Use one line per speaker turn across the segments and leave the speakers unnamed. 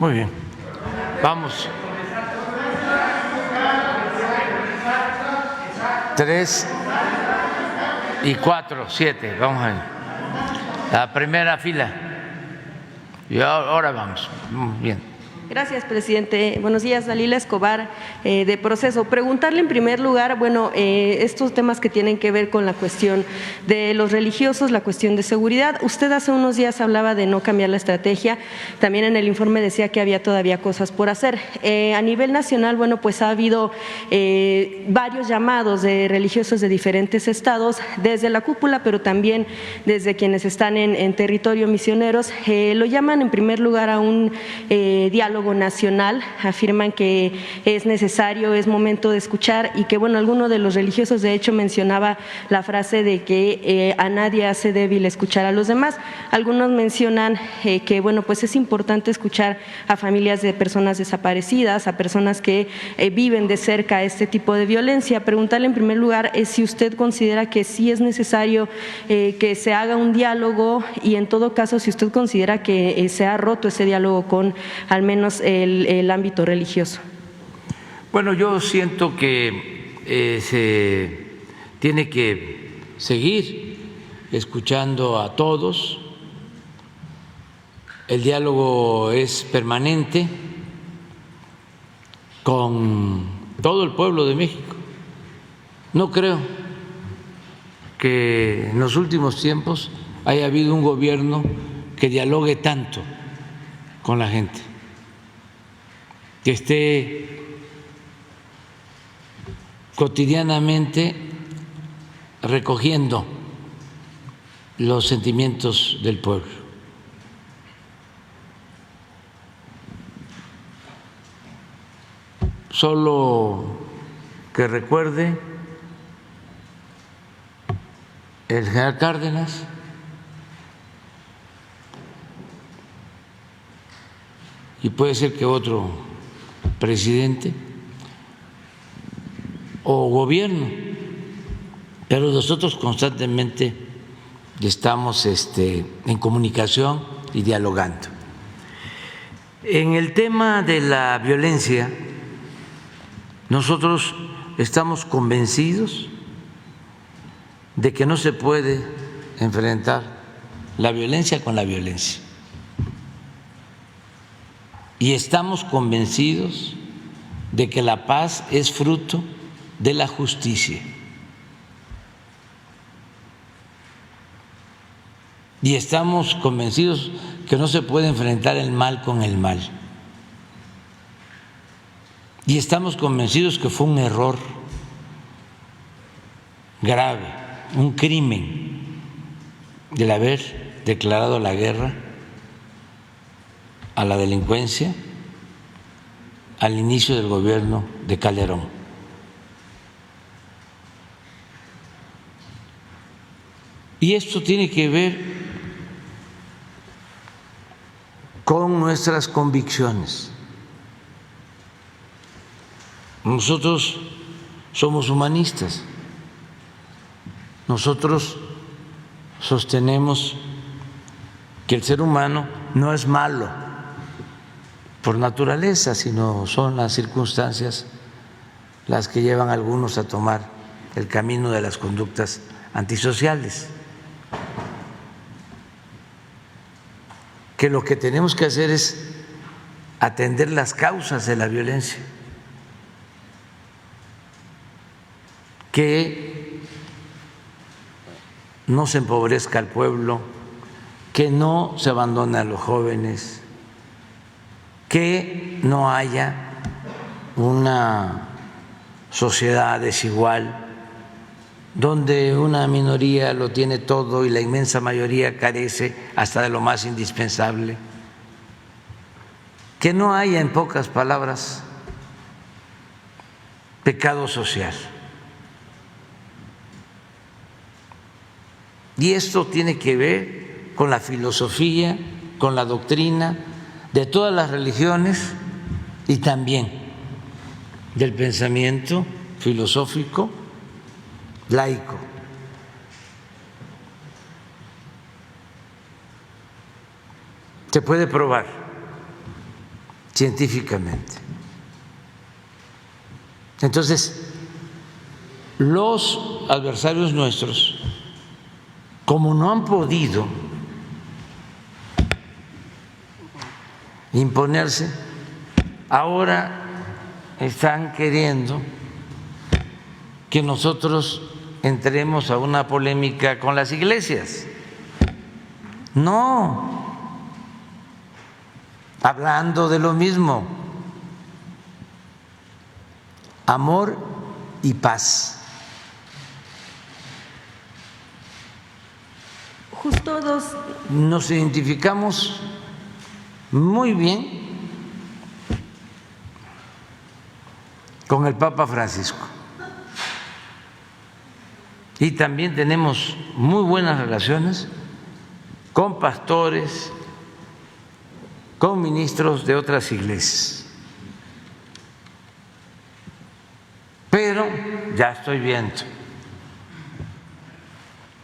Muy bien. Vamos. 3 y 4, 7. Vamos a ver. La primera fila. Y ahora vamos. Bien.
Gracias, presidente. Buenos días, Dalila Escobar, de Proceso. Preguntarle en primer lugar, estos temas que tienen que ver con la cuestión de los religiosos, la cuestión de seguridad. Usted hace unos días hablaba de no cambiar la estrategia. También en el informe decía que había todavía cosas por hacer. A nivel nacional, pues ha habido varios llamados de religiosos de diferentes estados, desde la cúpula, pero también desde quienes están en territorio misioneros. Lo llaman en primer lugar a un diálogo nacional, afirman que es necesario, es momento de escuchar y que alguno de los religiosos de hecho mencionaba la frase de que a nadie hace débil escuchar a los demás. Algunos mencionan que pues es importante escuchar a familias de personas desaparecidas, a personas que viven de cerca este tipo de violencia. Preguntarle en primer lugar si usted considera que sí es necesario que se haga un diálogo y en todo caso si usted considera que se ha roto ese diálogo con al menos el ámbito religioso.
Bueno, yo siento que se tiene que seguir escuchando a todos. El diálogo es permanente con todo el pueblo de México. No creo que en los últimos tiempos haya habido un gobierno que dialogue tanto con la gente, que esté cotidianamente recogiendo los sentimientos del pueblo. Solo que recuerde el general Cárdenas, y puede ser que otro presidente o gobierno, pero nosotros constantemente estamos en comunicación y dialogando. En el tema de la violencia, nosotros estamos convencidos de que no se puede enfrentar la violencia con la violencia. Y estamos convencidos de que la paz es fruto de la justicia. Y estamos convencidos que no se puede enfrentar el mal con el mal. Y estamos convencidos que fue un error grave, un crimen, el haber declarado la guerra a la delincuencia al inicio del gobierno de Calderón. Y esto tiene que ver con nuestras convicciones. Nosotros somos humanistas, nosotros sostenemos que el ser humano no es malo por naturaleza, sino son las circunstancias las que llevan a algunos a tomar el camino de las conductas antisociales. Que lo que tenemos que hacer es atender las causas de la violencia, que no se empobrezca al pueblo, que no se abandone a los jóvenes, que no haya una sociedad desigual donde una minoría lo tiene todo y la inmensa mayoría carece hasta de lo más indispensable, que no haya, en pocas palabras, pecado social. Y esto tiene que ver con la filosofía, con la doctrina de todas las religiones y también del pensamiento filosófico laico. Se puede probar científicamente. Entonces, los adversarios nuestros, como no han podido imponerse, ahora están queriendo que nosotros entremos a una polémica con las iglesias. No, hablando de lo mismo, amor y paz.
Justo dos.
Nos identificamos muy bien con el Papa Francisco y también tenemos muy buenas relaciones con pastores, con ministros de otras iglesias. Pero ya estoy viendo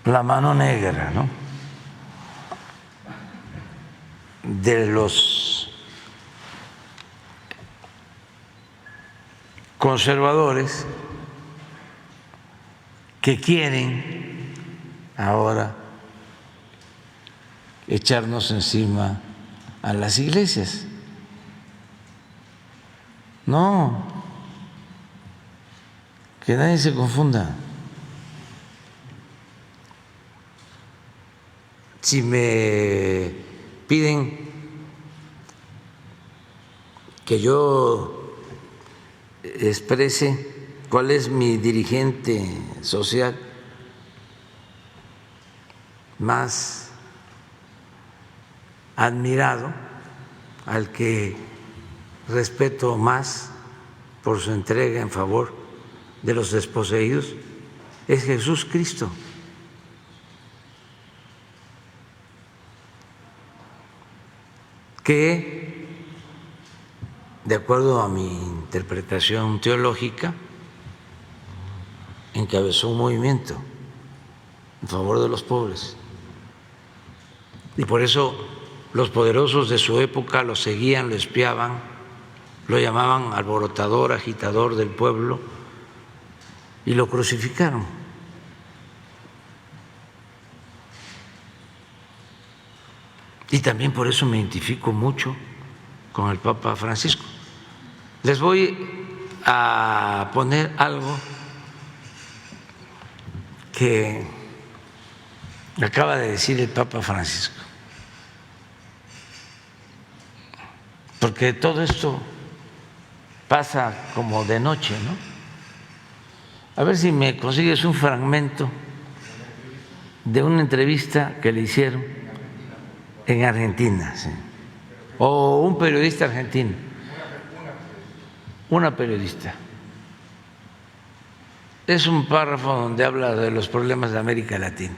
la mano negra, ¿no?, de los conservadores que quieren ahora echarnos encima a las iglesias. No, que nadie se confunda. Si me piden que yo exprese cuál es mi dirigente social más admirado, al que respeto más por su entrega en favor de los desposeídos, es Jesús Cristo. Que, de acuerdo a mi interpretación teológica, encabezó un movimiento en favor de los pobres. Y por eso los poderosos de su época lo seguían, lo espiaban, lo llamaban alborotador, agitador del pueblo, y lo crucificaron. Y también por eso me identifico mucho con el Papa Francisco. Les voy a poner algo que acaba de decir el Papa Francisco, porque todo esto pasa como de noche, ¿no? A ver si me consigues un fragmento de una entrevista que le hicieron en Argentina, ¿sí?, o un periodista argentino, una periodista. Es un párrafo donde habla de los problemas de América Latina.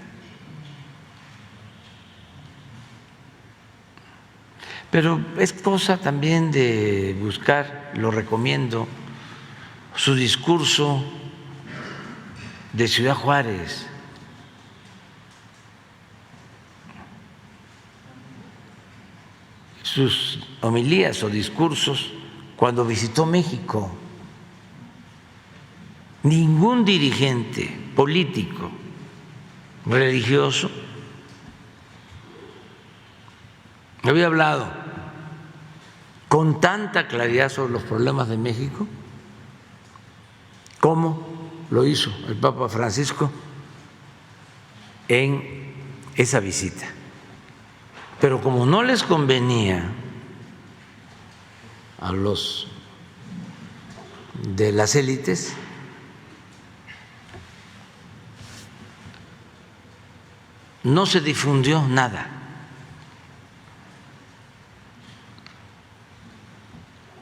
Pero es cosa también de buscar, lo recomiendo, su discurso de Ciudad Juárez. Sus homilías o discursos cuando visitó México. Ningún dirigente político, religioso, había hablado con tanta claridad sobre los problemas de México como lo hizo el Papa Francisco en esa visita. Pero como no les convenía a los de las élites, no se difundió nada.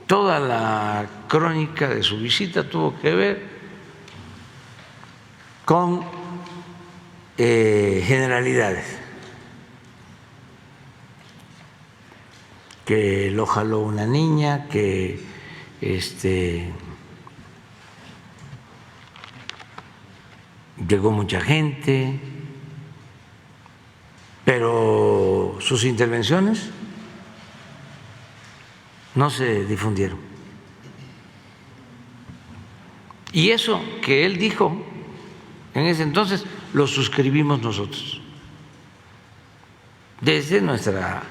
Toda la crónica de su visita tuvo que ver con generalidades, que lo jaló una niña, que llegó mucha gente, pero sus intervenciones no se difundieron. Y eso que él dijo en ese entonces lo suscribimos nosotros, desde nuestra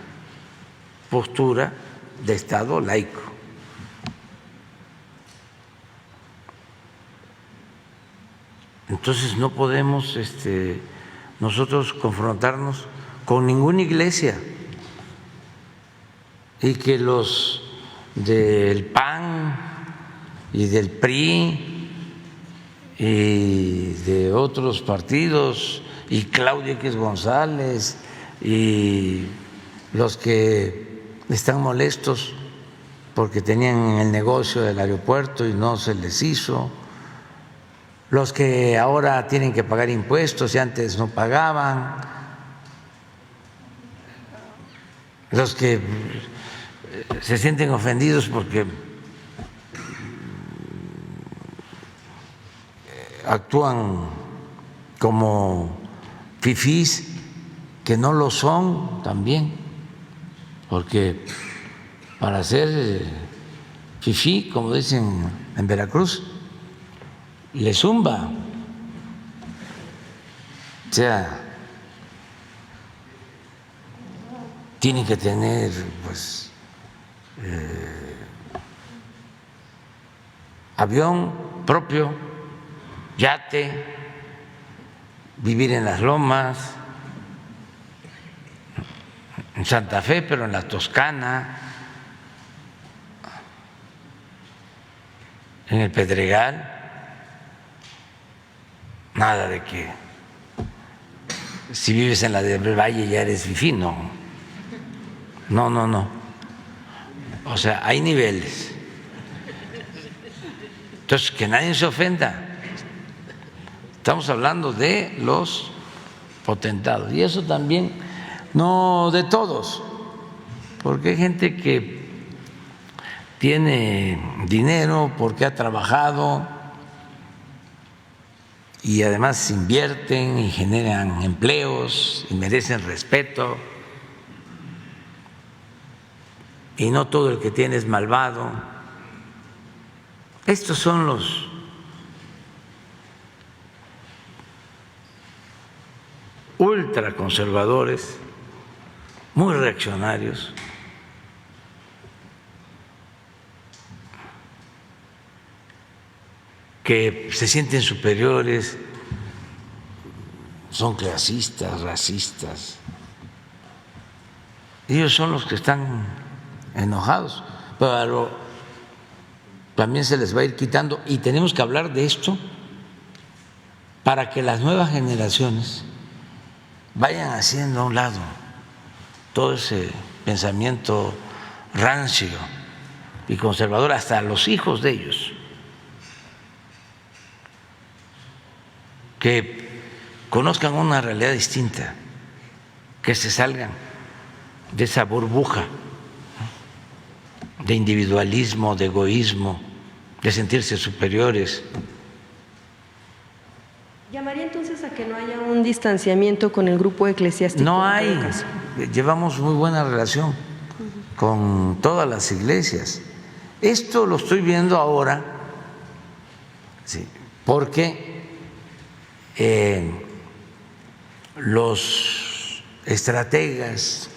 postura de Estado laico. Entonces no podemos nosotros confrontarnos con ninguna iglesia, y que los del PAN y del PRI y de otros partidos y Claudia X González y los que están molestos porque tenían el negocio del aeropuerto y no se les hizo, los que ahora tienen que pagar impuestos y antes no pagaban, los que se sienten ofendidos porque actúan como fifís, que no lo son también, porque para ser fifí, como dicen en Veracruz, le zumba. O sea, tienen que tener pues avión propio, yate, vivir en las lomas, en Santa Fe, pero en la Toscana, en el Pedregal. Nada de que si vives en la del Valle ya eres fifí, no. No. O sea, hay niveles. Entonces, que nadie se ofenda. Estamos hablando de los potentados. Y eso también, no de todos, porque hay gente que tiene dinero porque ha trabajado y además invierten y generan empleos y merecen respeto. Y no todo el que tiene es malvado. Estos son los ultraconservadores, muy reaccionarios, que se sienten superiores, son clasistas, racistas. Ellos son los que están enojados, pero también se les va a ir quitando, y tenemos que hablar de esto para que las nuevas generaciones vayan haciendo a un lado todo ese pensamiento rancio y conservador, hasta los hijos de ellos, que conozcan una realidad distinta, que se salgan de esa burbuja de individualismo, de egoísmo, de sentirse superiores.
¿Llamaría entonces a que no haya un distanciamiento con el grupo eclesiástico?
No hay, llevamos muy buena relación con todas las iglesias. Esto lo estoy viendo ahora, sí, porque los estrategas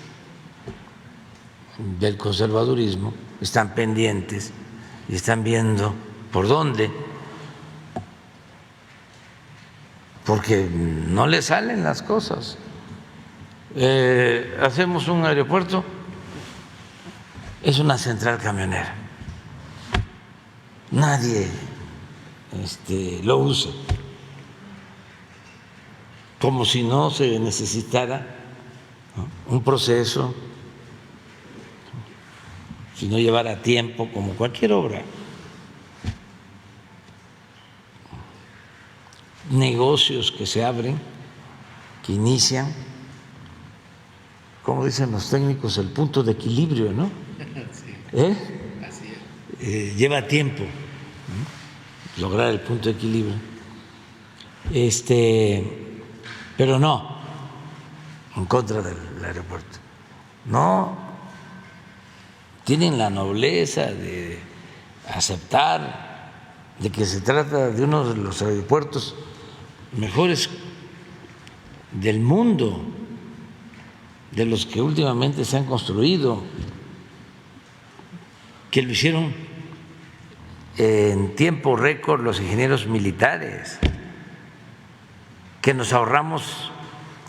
del conservadurismo están pendientes y están viendo por dónde, porque no le salen las cosas. Hacemos un aeropuerto, es una central camionera, nadie lo usa, como si no se necesitara un proceso, si no llevara tiempo, como cualquier obra. Negocios que se abren, que inician, como dicen los técnicos, el punto de equilibrio, ¿no?
Así es.
Lleva tiempo, ¿no?, lograr el punto de equilibrio. Pero no en contra del aeropuerto. No tienen la nobleza de aceptar de que se trata de uno de los aeropuertos mejores del mundo, de los que últimamente se han construido, que lo hicieron en tiempo récord los ingenieros militares, que nos ahorramos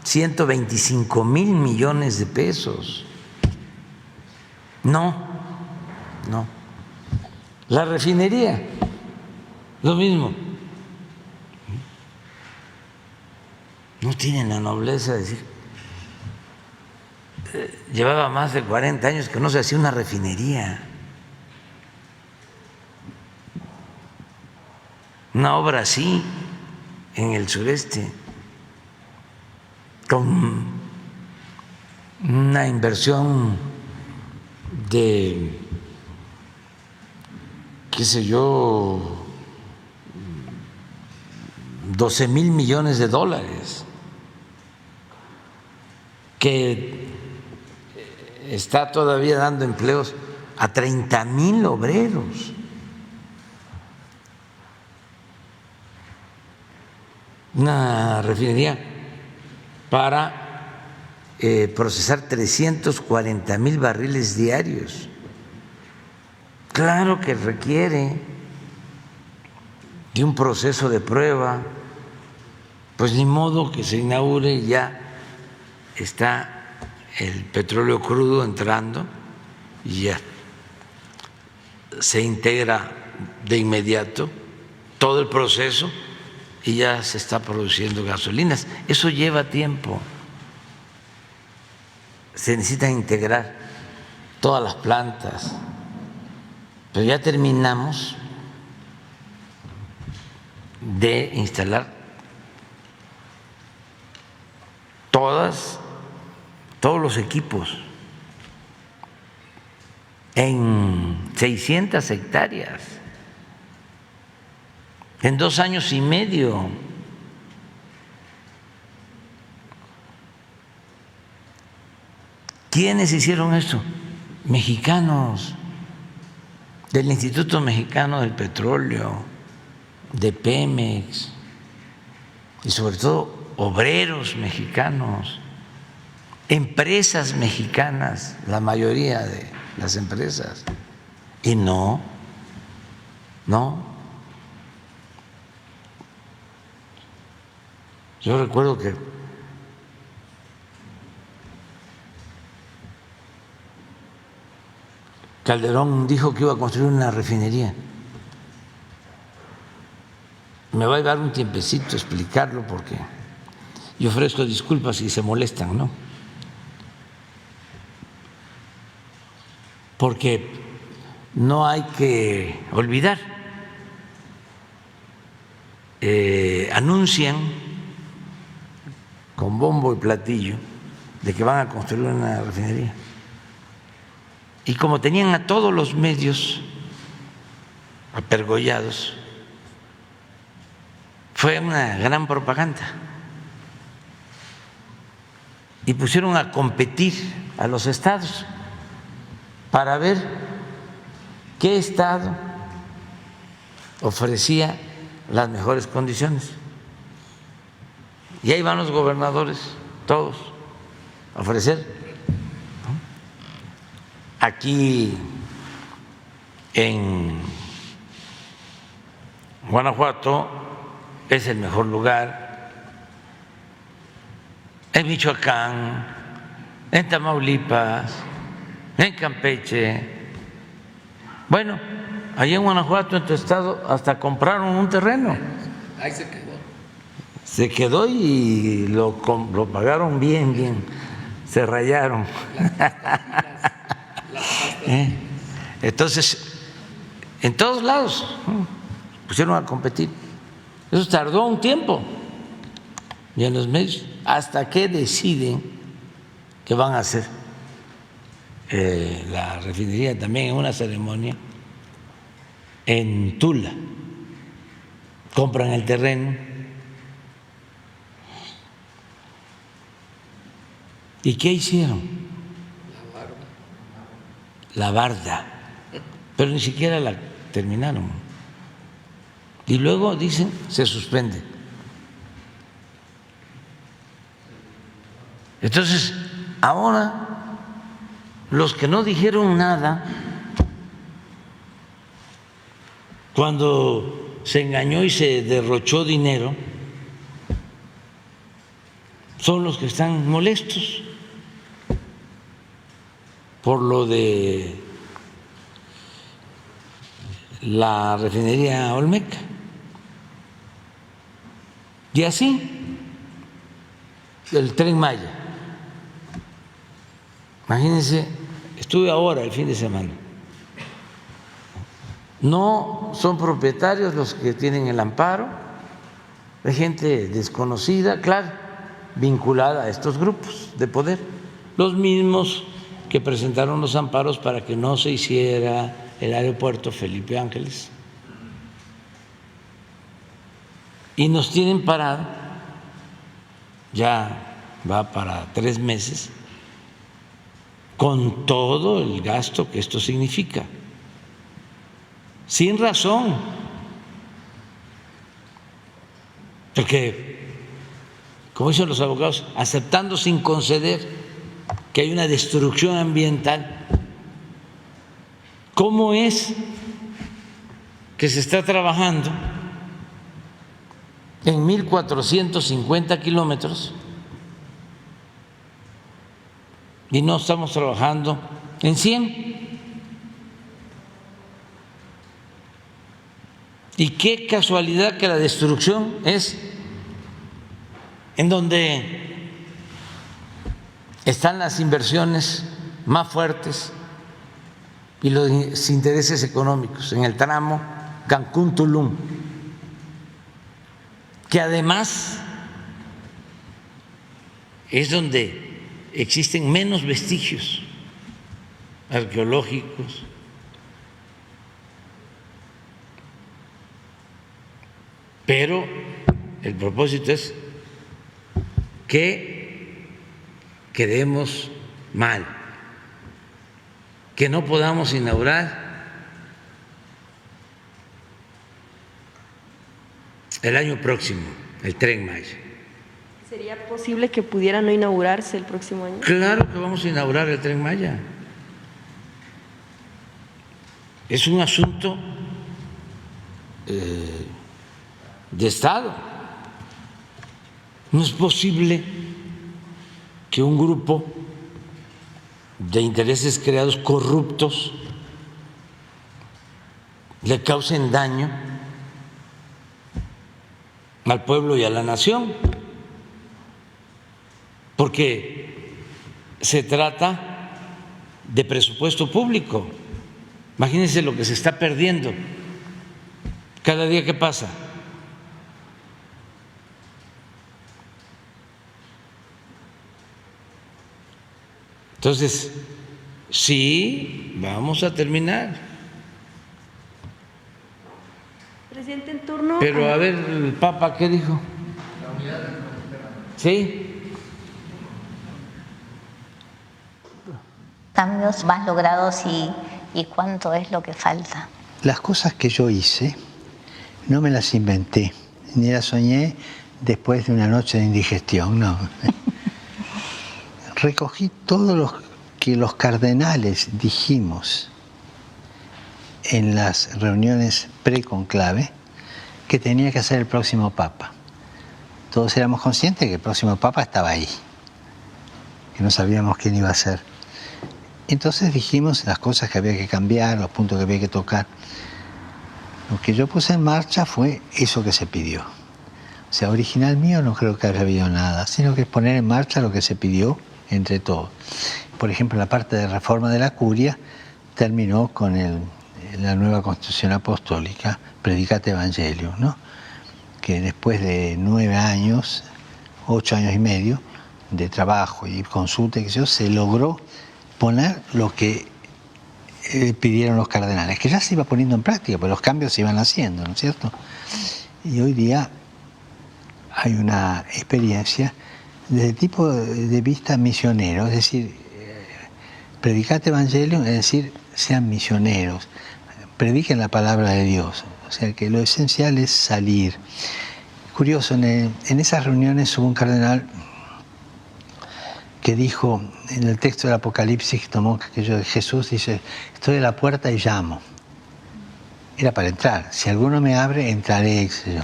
125,000 millones de pesos. No. La refinería, lo mismo. No tienen la nobleza de decir, llevaba más de 40 años que no se hacía una refinería, una obra así en el sureste, con una inversión de, qué sé yo, 12,000 millones de dólares, que está todavía dando empleos a 30,000 obreros. Una refinería para procesar 340,000 barriles diarios. Claro que requiere de un proceso de prueba, pues ni modo que se inaugure y ya está el petróleo crudo entrando y ya se integra de inmediato todo el proceso y ya se está produciendo gasolinas. Eso lleva tiempo. Se necesitan integrar todas las plantas, pero ya terminamos de instalar todos los equipos en 600 hectáreas, en 2 años y medio. ¿Quiénes hicieron eso? Mexicanos, del Instituto Mexicano del Petróleo, de Pemex, y sobre todo obreros mexicanos, empresas mexicanas, la mayoría de las empresas. Y no. Yo recuerdo que Calderón dijo que iba a construir una refinería. Me va a llevar un tiempecito explicarlo porque yo ofrezco disculpas si se molestan, ¿no? Porque no hay que olvidar, anuncian con bombo y platillo de que van a construir una refinería. Y como tenían a todos los medios apergollados, fue una gran propaganda. Y pusieron a competir a los estados para ver qué estado ofrecía las mejores condiciones. Y ahí van los gobernadores, todos, a ofrecer. Aquí en Guanajuato es el mejor lugar, en Michoacán, en Tamaulipas, en Campeche. Bueno, allá en Guanajuato, en tu estado, hasta compraron un terreno.
Ahí se quedó.
Se quedó y lo pagaron bien, se rayaron. Entonces, en todos lados pusieron a competir. Eso tardó un tiempo. Y en los medios, hasta que deciden que van a hacer la refinería también en una ceremonia en Tula. Compran el terreno. ¿Y qué hicieron? la barda, pero ni siquiera la terminaron. Y luego dicen, se suspende. Entonces, ahora, los que no dijeron nada, cuando se engañó y se derrochó dinero, son los que están molestos por lo de la refinería Olmeca. Y así, el Tren Maya. Imagínense, estuve ahora el fin de semana. No son propietarios los que tienen el amparo, hay gente desconocida, claro, vinculada a estos grupos de poder, los mismos que presentaron los amparos para que no se hiciera el aeropuerto Felipe Ángeles. Y nos tienen parado, ya va para 3 meses, con todo el gasto que esto significa, sin razón, porque, como dicen los abogados, aceptando sin conceder que hay una destrucción ambiental. ¿Cómo es que se está trabajando en 1.450 kilómetros y no estamos trabajando en 100? Y qué casualidad que la destrucción es en donde están las inversiones más fuertes y los intereses económicos, en el tramo Cancún-Tulum, que además es donde existen menos vestigios arqueológicos. Pero el propósito es que quedemos mal, que no podamos inaugurar el año próximo el Tren Maya.
¿Sería posible que pudiera no inaugurarse el próximo año?
Claro que vamos a inaugurar el Tren Maya. Es un asunto de Estado. No es posible que un grupo de intereses creados corruptos le causen daño al pueblo y a la nación, porque se trata de presupuesto público. Imagínense lo que se está perdiendo cada día que pasa. Entonces, sí, vamos a terminar.
Presidente, en turno.
Pero a ver, el Papa, ¿qué dijo?
La unidad de la
¿Sí?
Cambios más logrados y cuánto es lo que falta.
Las cosas que yo hice no me las inventé, ni las soñé después de una noche de indigestión, no. Recogí todo lo que los cardenales dijimos en las reuniones pre-conclave que tenía que hacer el próximo Papa. Todos éramos conscientes que el próximo Papa estaba ahí, que no sabíamos quién iba a ser. Entonces dijimos las cosas que había que cambiar, los puntos que había que tocar. Lo que yo puse en marcha fue eso que se pidió. O sea, original mío no creo que haya habido nada, sino que es poner en marcha lo que se pidió entre todos. Por ejemplo, la parte de reforma de la curia terminó con la nueva Constitución Apostólica, Predicate Evangelium, ¿no? Que después de 9 años, 8 años y medio de trabajo y consulta, se logró poner lo que pidieron los cardenales, que ya se iba poniendo en práctica, porque los cambios se iban haciendo, ¿no es cierto? Y hoy día hay una experiencia desde el tipo de vista misionero, es decir, predicate evangelium, es decir, sean misioneros, prediquen la palabra de Dios. O sea que lo esencial es salir. Curioso, en esas reuniones hubo un cardenal que dijo, en el texto del Apocalipsis que tomó aquello de Jesús, dice, estoy a la puerta y llamo. Era para entrar. Si alguno me abre, entraré, qué sé yo.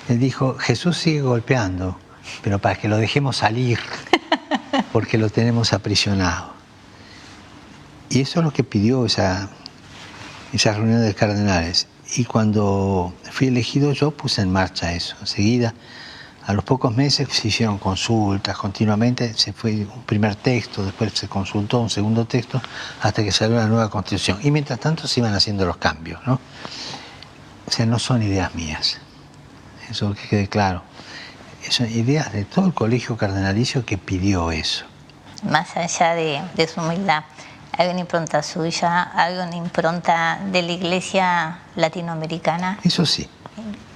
Él dijo, Jesús sigue golpeando, pero para que lo dejemos salir, porque lo tenemos aprisionado. Y eso es lo que pidió esa reunión de cardenales. Y cuando fui elegido yo puse en marcha eso. Enseguida, a los pocos meses se hicieron consultas continuamente, se fue un primer texto, después se consultó un segundo texto, hasta que salió la nueva Constitución. Y mientras tanto se iban haciendo los cambios, ¿no? O sea, no son ideas mías, eso que quede claro. Son ideas de todo el colegio cardenalicio que pidió eso.
Más allá de su humildad, ¿hay una impronta suya, hay una impronta de la Iglesia latinoamericana?
Eso sí.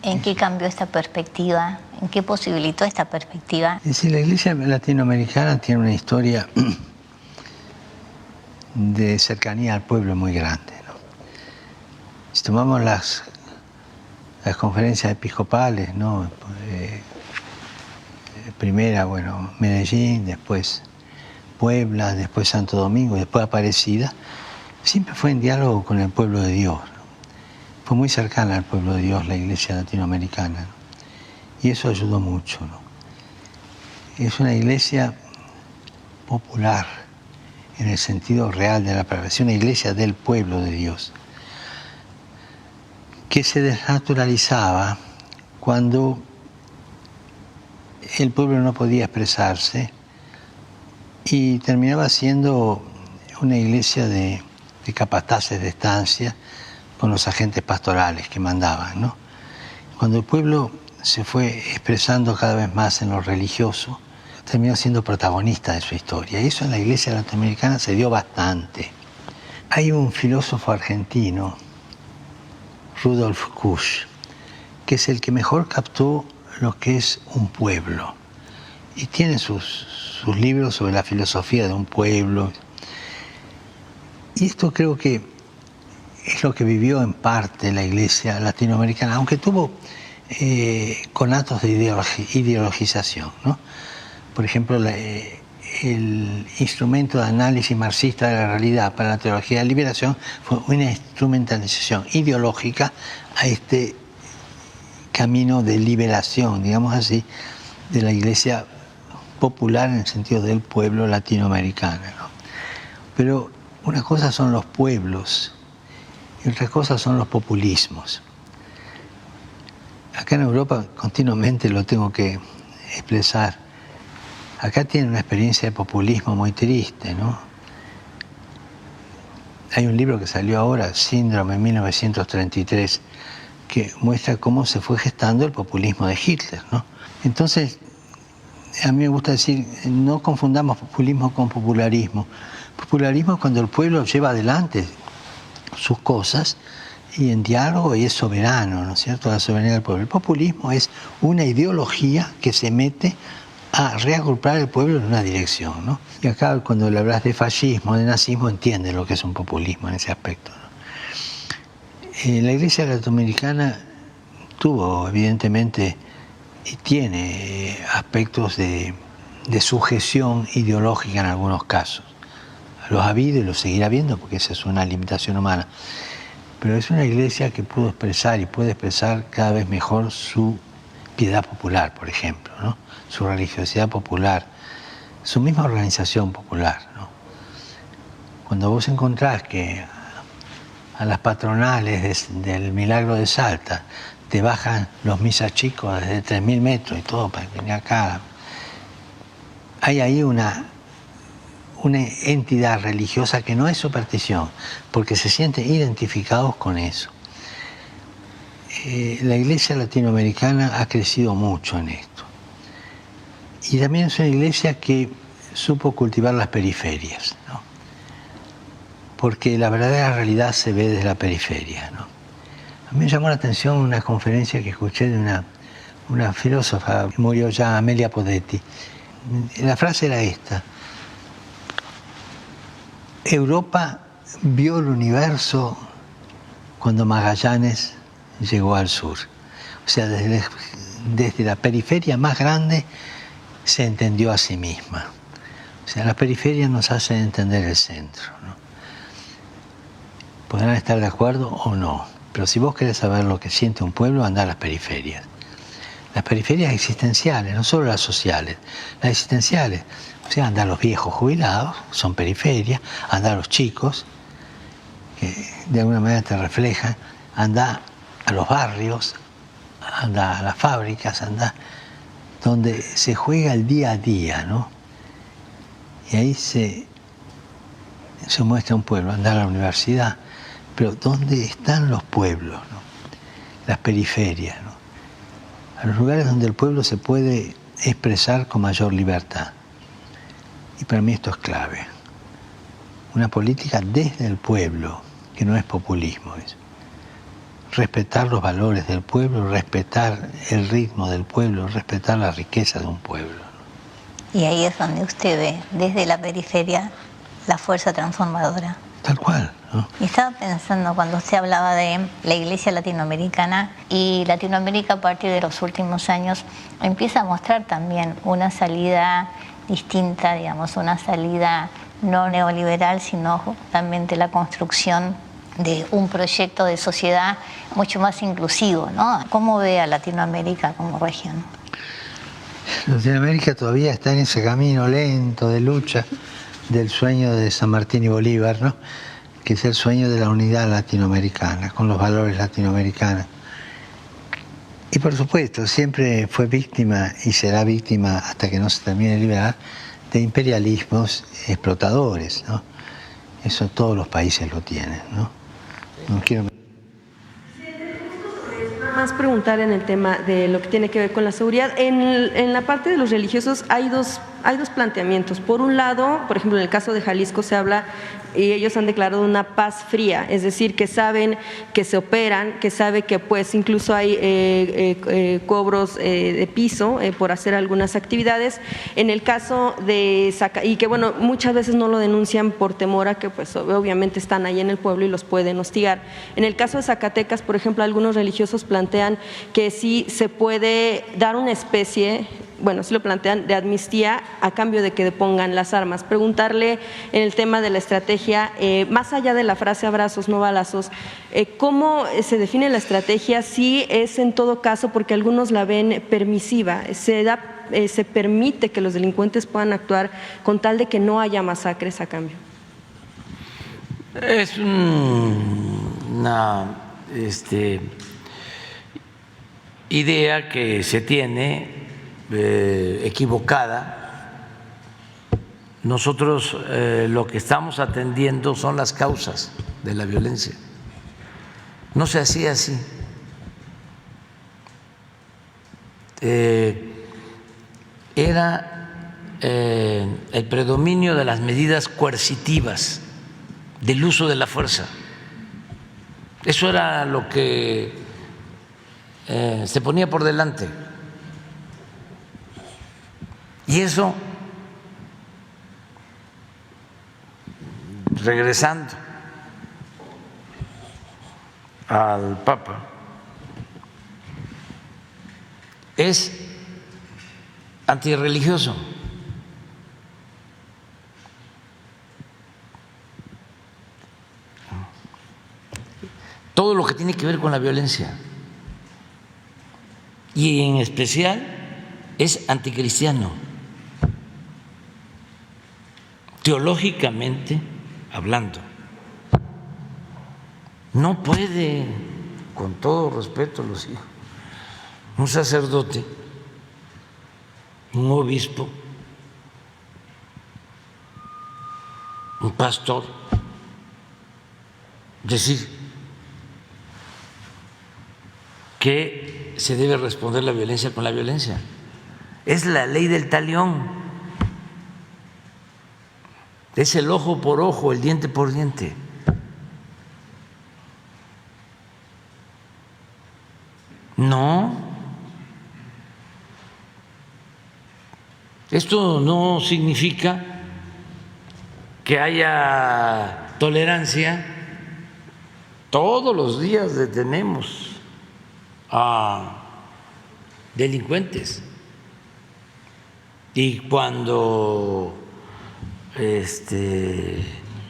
¿En qué cambió esta perspectiva? ¿En qué posibilitó esta perspectiva?
Es decir, la Iglesia latinoamericana tiene una historia de cercanía al pueblo muy grande, ¿no? Si tomamos las conferencias episcopales, ¿no? Primera, bueno, Medellín, después Puebla, después Santo Domingo, después Aparecida, siempre fue en diálogo con el pueblo de Dios, ¿no? Fue muy cercana al pueblo de Dios la Iglesia latinoamericana, ¿no? Y eso ayudó mucho, ¿no? Es una iglesia popular en el sentido real de la palabra, es una iglesia del pueblo de Dios, que se desnaturalizaba cuando el pueblo no podía expresarse y terminaba siendo una iglesia de capataces de estancia con los agentes pastorales que mandaban, ¿no? Cuando el pueblo se fue expresando cada vez más en lo religioso, terminó siendo protagonista de su historia. Y eso en la iglesia latinoamericana se dio bastante. Hay un filósofo argentino, Rudolf Kusch, que es el que mejor captó lo que es un pueblo. Y tiene sus libros sobre la filosofía de un pueblo. Y esto creo que es lo que vivió en parte la iglesia latinoamericana, aunque tuvo conatos de ideologización, ¿no? Por ejemplo, el instrumento de análisis marxista de la realidad para la teología de la liberación fue una instrumentalización ideológica a este camino de liberación, digamos así, de la iglesia popular en el sentido del pueblo latinoamericano, ¿no? Pero una cosa son los pueblos y otra cosa son los populismos. Acá en Europa continuamente lo tengo que expresar. Acá tienen una experiencia de populismo muy triste, ¿no? Hay un libro que salió ahora, Síndrome, en 1933, que muestra cómo se fue gestando el populismo de Hitler, ¿no? Entonces, a mí me gusta decir, no confundamos populismo con popularismo. Popularismo es cuando el pueblo lleva adelante sus cosas y en diálogo y es soberano, ¿no es cierto?, la soberanía del pueblo. El populismo es una ideología que se mete a reagrupar el pueblo en una dirección, ¿no? Y acá cuando le hablas de fascismo, de nazismo, entiendes lo que es un populismo en ese aspecto, ¿no? La iglesia latinoamericana tuvo, evidentemente, y tiene aspectos de sujeción ideológica en algunos casos. Los ha habido y los seguirá habiendo porque esa es una limitación humana. Pero es una iglesia que pudo expresar y puede expresar cada vez mejor su piedad popular, por ejemplo, ¿no? Su religiosidad popular, su misma organización popular, ¿no? Cuando vos encontrás que a las patronales del Milagro de Salta te bajan los misas chicos desde 3.000 metros y todo para venir acá, hay ahí una entidad religiosa que no es superstición, porque se sienten identificados con eso. La iglesia latinoamericana ha crecido mucho en esto. Y también es una iglesia que supo cultivar las periferias, ¿no? Porque la verdadera realidad se ve desde la periferia, ¿no? A mí me llamó la atención una conferencia que escuché de una filósofa que murió ya, Amelia Podetti. La frase era esta: Europa vio el universo cuando Magallanes llegó al sur. O sea, desde la periferia más grande se entendió a sí misma. O sea, la periferia nos hace entender el centro, ¿no? Podrán estar de acuerdo o no, pero si vos querés saber lo que siente un pueblo, andá a las periferias. Las periferias existenciales, no solo las sociales, las existenciales. O sea, andá a los viejos jubilados, son periferias, andá a los chicos, que de alguna manera te reflejan, andá a los barrios, anda a las fábricas, anda donde se juega el día a día, ¿no? Y ahí se muestra un pueblo, anda a la universidad, pero ¿dónde están los pueblos, no? Las periferias, ¿no? A los lugares donde el pueblo se puede expresar con mayor libertad. Y para mí esto es clave. Una política desde el pueblo, que no es populismo, es respetar los valores del pueblo, respetar el ritmo del pueblo, respetar la riqueza de un pueblo.
Y ahí es donde usted ve, desde la periferia, la fuerza transformadora.
Tal cual, ¿no?
Y estaba pensando cuando usted hablaba de la iglesia latinoamericana, y Latinoamérica a partir de los últimos años empieza a mostrar también una salida distinta, digamos, una salida no neoliberal, sino justamente la construcción de un proyecto de sociedad mucho más inclusivo, ¿no? ¿Cómo ve a Latinoamérica como región?
Latinoamérica todavía está en ese camino lento de lucha del sueño de San Martín y Bolívar, ¿no? Que es el sueño de la unidad latinoamericana, con los valores latinoamericanos. Y por supuesto, siempre fue víctima y será víctima hasta que no se termine de liberar de imperialismos explotadores, ¿no? Eso todos los países lo tienen, ¿no? No quiero...
Más preguntar en el tema de lo que tiene que ver con la seguridad. En la parte de los religiosos hay dos planteamientos. Por un lado, por ejemplo, en el caso de Jalisco se habla, y ellos han declarado una paz fría, es decir, que saben que se operan, que sabe que pues incluso hay cobros de piso por hacer algunas actividades. En el caso de y que bueno, muchas veces no lo denuncian por temor a que pues obviamente están ahí en el pueblo y los pueden hostigar. En el caso de Zacatecas, por ejemplo, algunos religiosos plantean que sí se puede dar una especie, bueno, sí lo plantean, de amnistía a cambio de que depongan las armas. Preguntarle en el tema de la estrategia, más allá de la frase abrazos, no balazos, ¿cómo se define la estrategia? Si es en todo caso, porque algunos la ven permisiva, se permite que los delincuentes puedan actuar con tal de que no haya masacres a cambio.
Es una idea que se tiene equivocada. Nosotros lo que estamos atendiendo son las causas de la violencia. No se hacía así. Era el predominio de las medidas coercitivas, del uso de la fuerza. Eso era lo que se ponía por delante. Y eso, regresando al Papa, es antirreligioso. Todo lo que tiene que ver con la violencia, y en especial es anticristiano, teológicamente hablando. No puede, con todo respeto lo digo, un sacerdote, un obispo, un pastor, decir que se debe responder la violencia con la violencia. Es la ley del talión, es el ojo por ojo, el diente por diente. No, esto no significa que haya tolerancia. Todos los días detenemos a delincuentes y cuando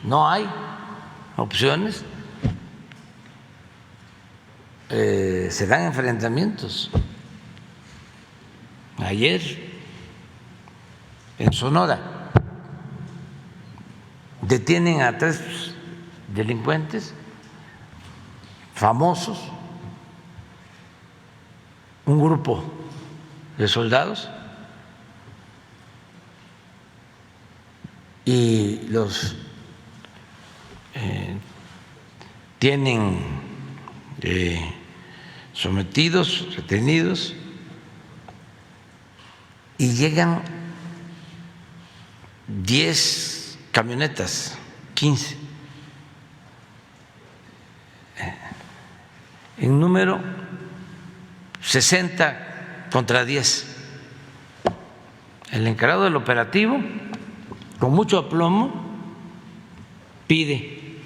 no hay opciones se dan enfrentamientos. Ayer en Sonora detienen a 3 delincuentes famosos, un grupo de soldados, y los tienen sometidos, retenidos, y llegan 10 camionetas, 15, en número 60 contra 10. El encargado del operativo, con mucho aplomo, pide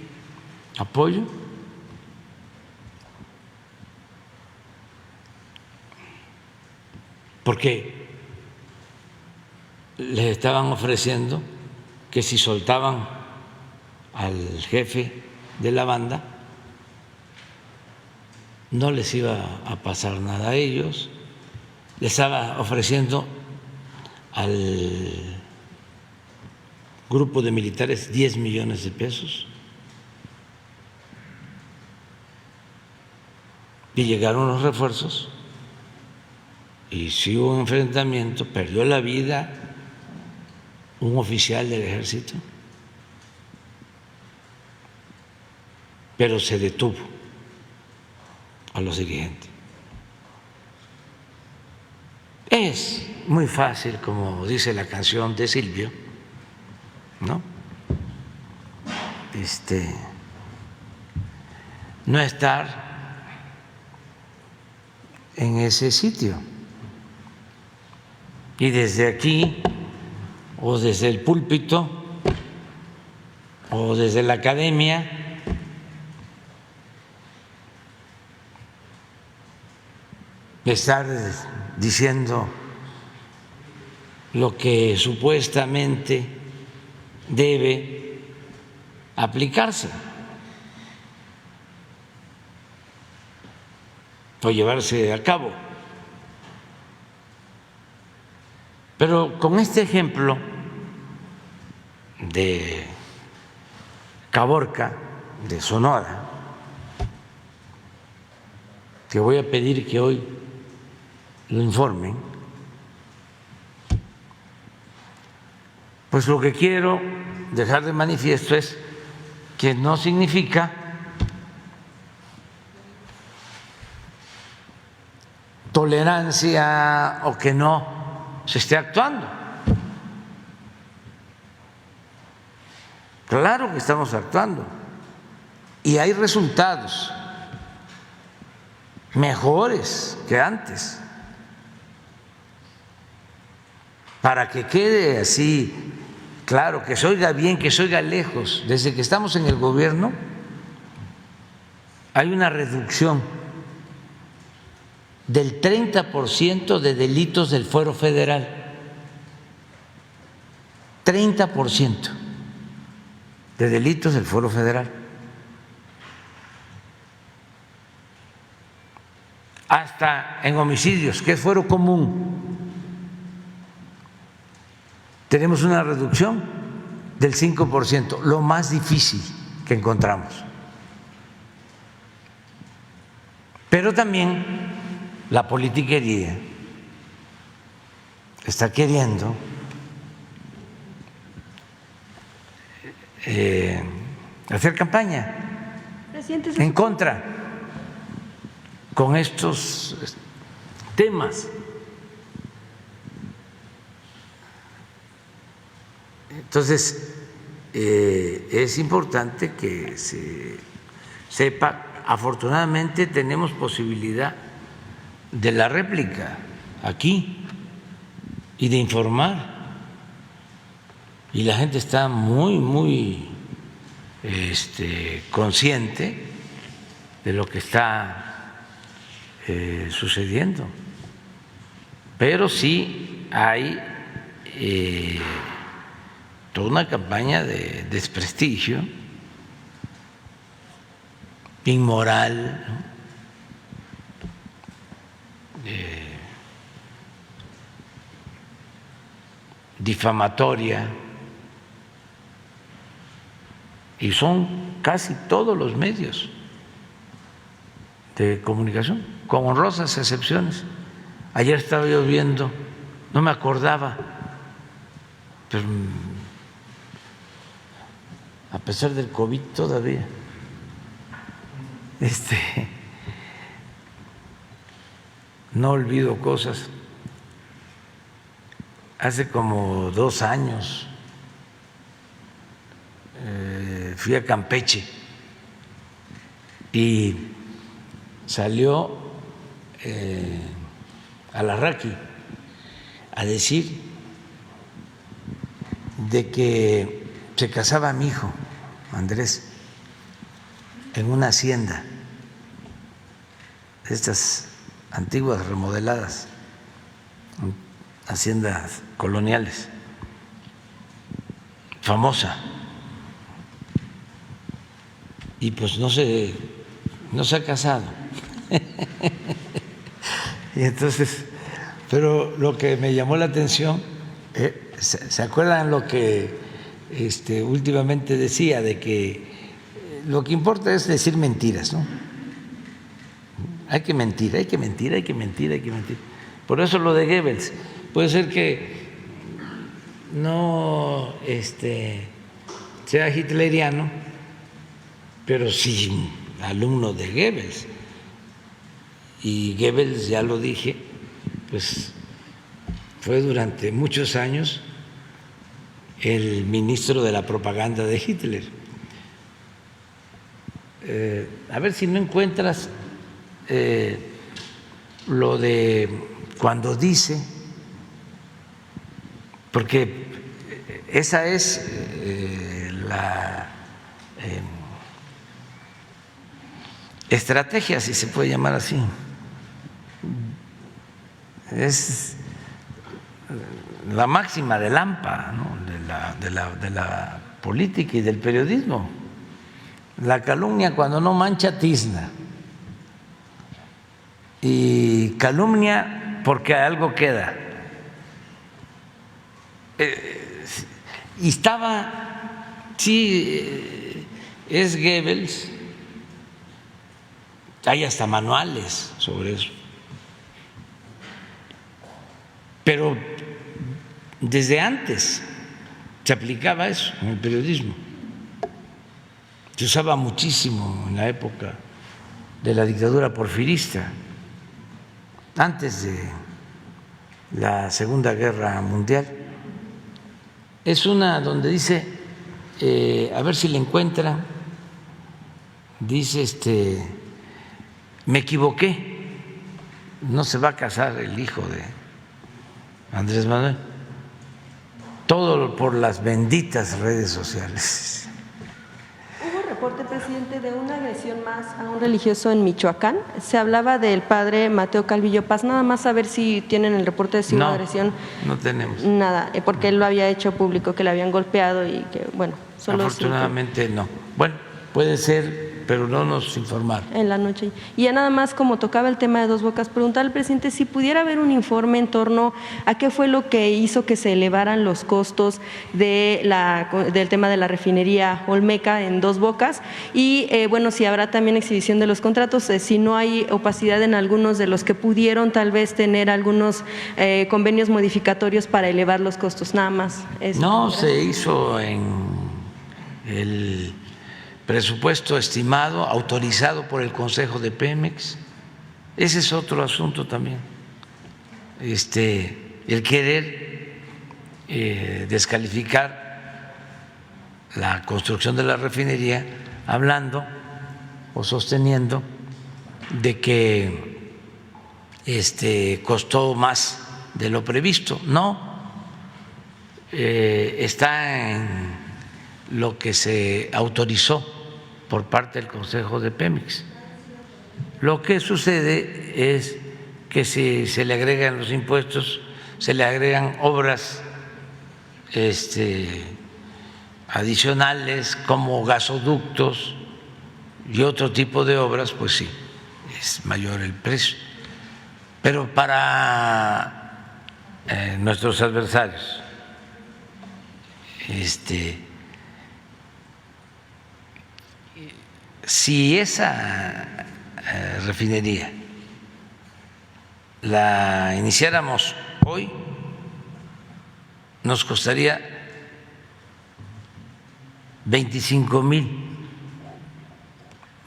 apoyo porque les estaban ofreciendo que si soltaban al jefe de la banda no les iba a pasar nada a ellos. Les estaba ofreciendo al grupo de militares 10 millones de pesos. Y llegaron los refuerzos y sí hubo un enfrentamiento, perdió la vida un oficial del ejército, pero se detuvo a los dirigentes. Es muy fácil, como dice la canción de Silvio, ¿no? No estar en ese sitio. Y desde aquí, o desde el púlpito, o desde la academia, estar diciendo lo que supuestamente debe aplicarse o llevarse a cabo. Pero con este ejemplo de Caborca, de Sonora, que voy a pedir que hoy lo informen, pues lo que quiero dejar de manifiesto es que no significa tolerancia o que no se esté actuando. Claro que estamos actuando y hay resultados mejores que antes. Para que quede así claro, que se oiga bien, que se oiga lejos, desde que estamos en el gobierno hay una reducción del 30% de delitos del fuero federal. 30% de delitos del fuero federal. Hasta en homicidios, que es fuero común, tenemos una reducción del 5%, lo más difícil que encontramos. Pero también la politiquería está queriendo hacer campaña en contra con estos temas. Entonces, es importante que se sepa, afortunadamente tenemos posibilidad de la réplica aquí y de informar. y la gente está muy consciente de lo que está sucediendo, pero sí hay toda una campaña de desprestigio inmoral, ¿no? Difamatoria, y son casi todos los medios de comunicación, con honrosas excepciones. Ayer estaba yo viendo, no me acordaba, pero a pesar del COVID todavía, no olvido cosas. Hace como 2 años fui a Campeche y salió Alarraqui a decir de que se casaba mi hijo Andrés en una hacienda, estas antiguas remodeladas, haciendas coloniales, famosa, y pues no se ha casado. Y entonces, pero lo que me llamó la atención, ¿se acuerdan lo que últimamente decía de que lo que importa es decir mentiras, ¿no? Hay que mentir, hay que mentir, hay que mentir, hay que mentir. Por eso lo de Goebbels, puede ser que no sea hitleriano, pero sí alumno de Goebbels. Y Goebbels, ya lo dije, pues fue durante muchos años el ministro de la propaganda de Hitler. A ver si no encuentras lo de cuando dice, porque esa es la estrategia, si se puede llamar así, es la máxima del AMPA, ¿no? de la política y del periodismo. La calumnia cuando no mancha tizna, y calumnia porque algo queda. Y estaba, sí, es Goebbels, hay hasta manuales sobre eso, pero desde antes se aplicaba eso en el periodismo. Se usaba muchísimo en la época de la dictadura porfirista, antes de la Segunda Guerra Mundial. Es una donde dice, a ver si la encuentran, dice, me equivoqué, no se va a casar el hijo de Andrés Manuel, todo por las benditas redes sociales.
Hubo reporte, presidente, de una agresión más a un religioso en Michoacán. Se hablaba del padre Mateo Calvillo Paz. Nada más a ver si tienen el reporte de si hubo agresión.
No tenemos.
Nada, porque él lo había hecho público, que le habían golpeado y que, bueno, solo.
Afortunadamente no. Bueno, puede ser, pero no nos informaron.
En la noche. Y ya nada más, como tocaba el tema de Dos Bocas, preguntar al presidente si pudiera haber un informe en torno a qué fue lo que hizo que se elevaran los costos del tema de la refinería Olmeca en Dos Bocas, y bueno, si habrá también exhibición de los contratos, si no hay opacidad en algunos de los que pudieron tal vez tener algunos convenios modificatorios para elevar los costos, nada más.
No, se hizo en el presupuesto estimado, autorizado por el Consejo de Pemex. Ese es otro asunto también. El querer descalificar la construcción de la refinería, hablando o sosteniendo de que costó más de lo previsto. No, está en lo que se autorizó por parte del Consejo de Pemex. Lo que sucede es que si se le agregan los impuestos, se le agregan obras adicionales como gasoductos y otro tipo de obras, pues sí, es mayor el precio. Pero para nuestros adversarios, si esa refinería la iniciáramos hoy, nos costaría 25,000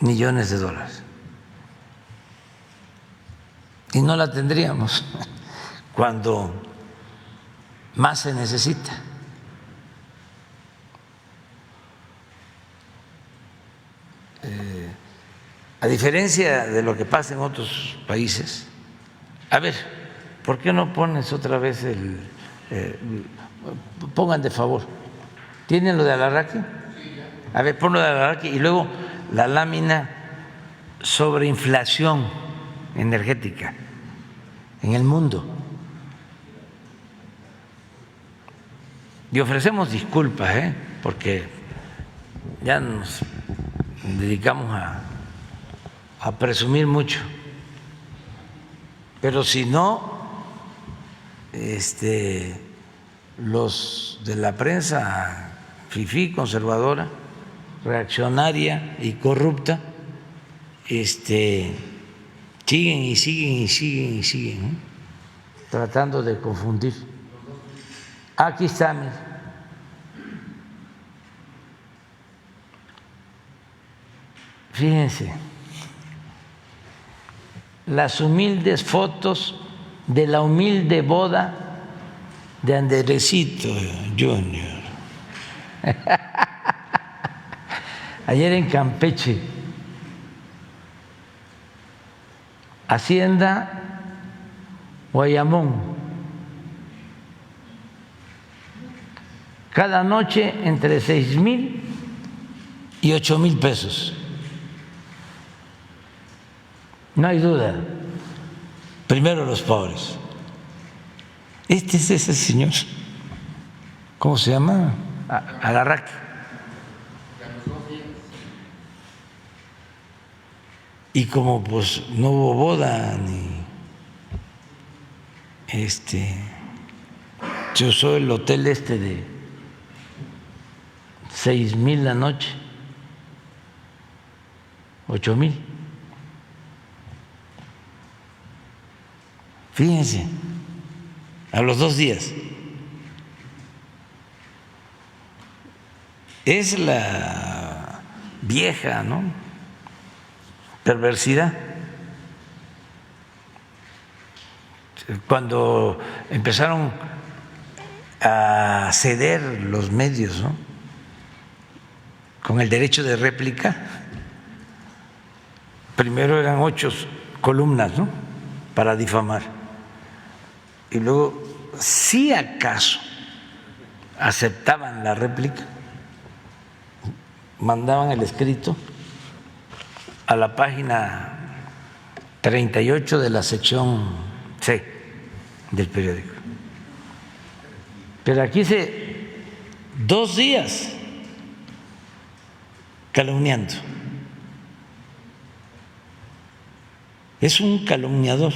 millones de dólares y no la tendríamos cuando más se necesita. A diferencia de lo que pasa en otros países, a ver, ¿por qué no pones otra vez pongan de favor, ¿tienen lo de Alarraqui? A ver, ponlo de Alarraqui y luego la lámina sobre inflación energética en el mundo. Y ofrecemos disculpas, porque ya nos dedicamos a presumir mucho, pero si no, los de la prensa fifí, conservadora, reaccionaria y corrupta, siguen y siguen y siguen y siguen, tratando de confundir. Aquí está, mira. Fíjense, las humildes fotos de la humilde boda de Andresito Junior. Ayer en Campeche, Hacienda Guayamón, cada noche entre 6,000 y 8,000 pesos. No hay duda, primero los pobres. Este es ese señor, ¿cómo se llama? Alarraqui. Y como pues no hubo boda ni yo soy el hotel de 6,000 la noche, 8,000. Fíjense, a los 2 días. Es la vieja, perversidad. Cuando empezaron a ceder los medios, con el derecho de réplica, primero eran 8 columnas, para difamar. Y luego, si acaso aceptaban la réplica, mandaban el escrito a la página 38 de la sección C del periódico. Pero aquí 2 días calumniando. Es un calumniador.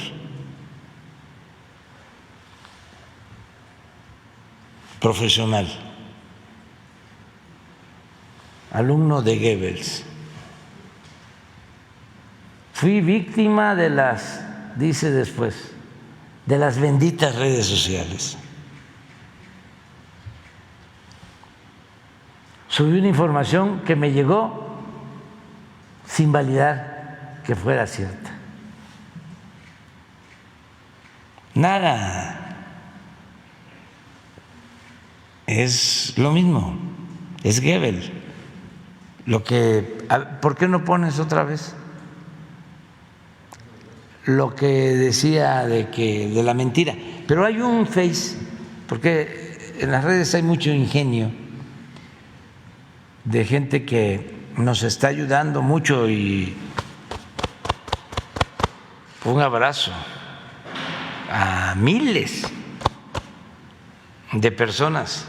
Profesional, alumno de Goebbels. Fui víctima dice después, de las benditas redes sociales. Subí una información que me llegó sin validar que fuera cierta. Nada. Es lo mismo, es Goebbels. ¿Por qué no pones otra vez lo que decía de la mentira? Pero hay un Face, porque en las redes hay mucho ingenio de gente que nos está ayudando mucho y un abrazo a miles de personas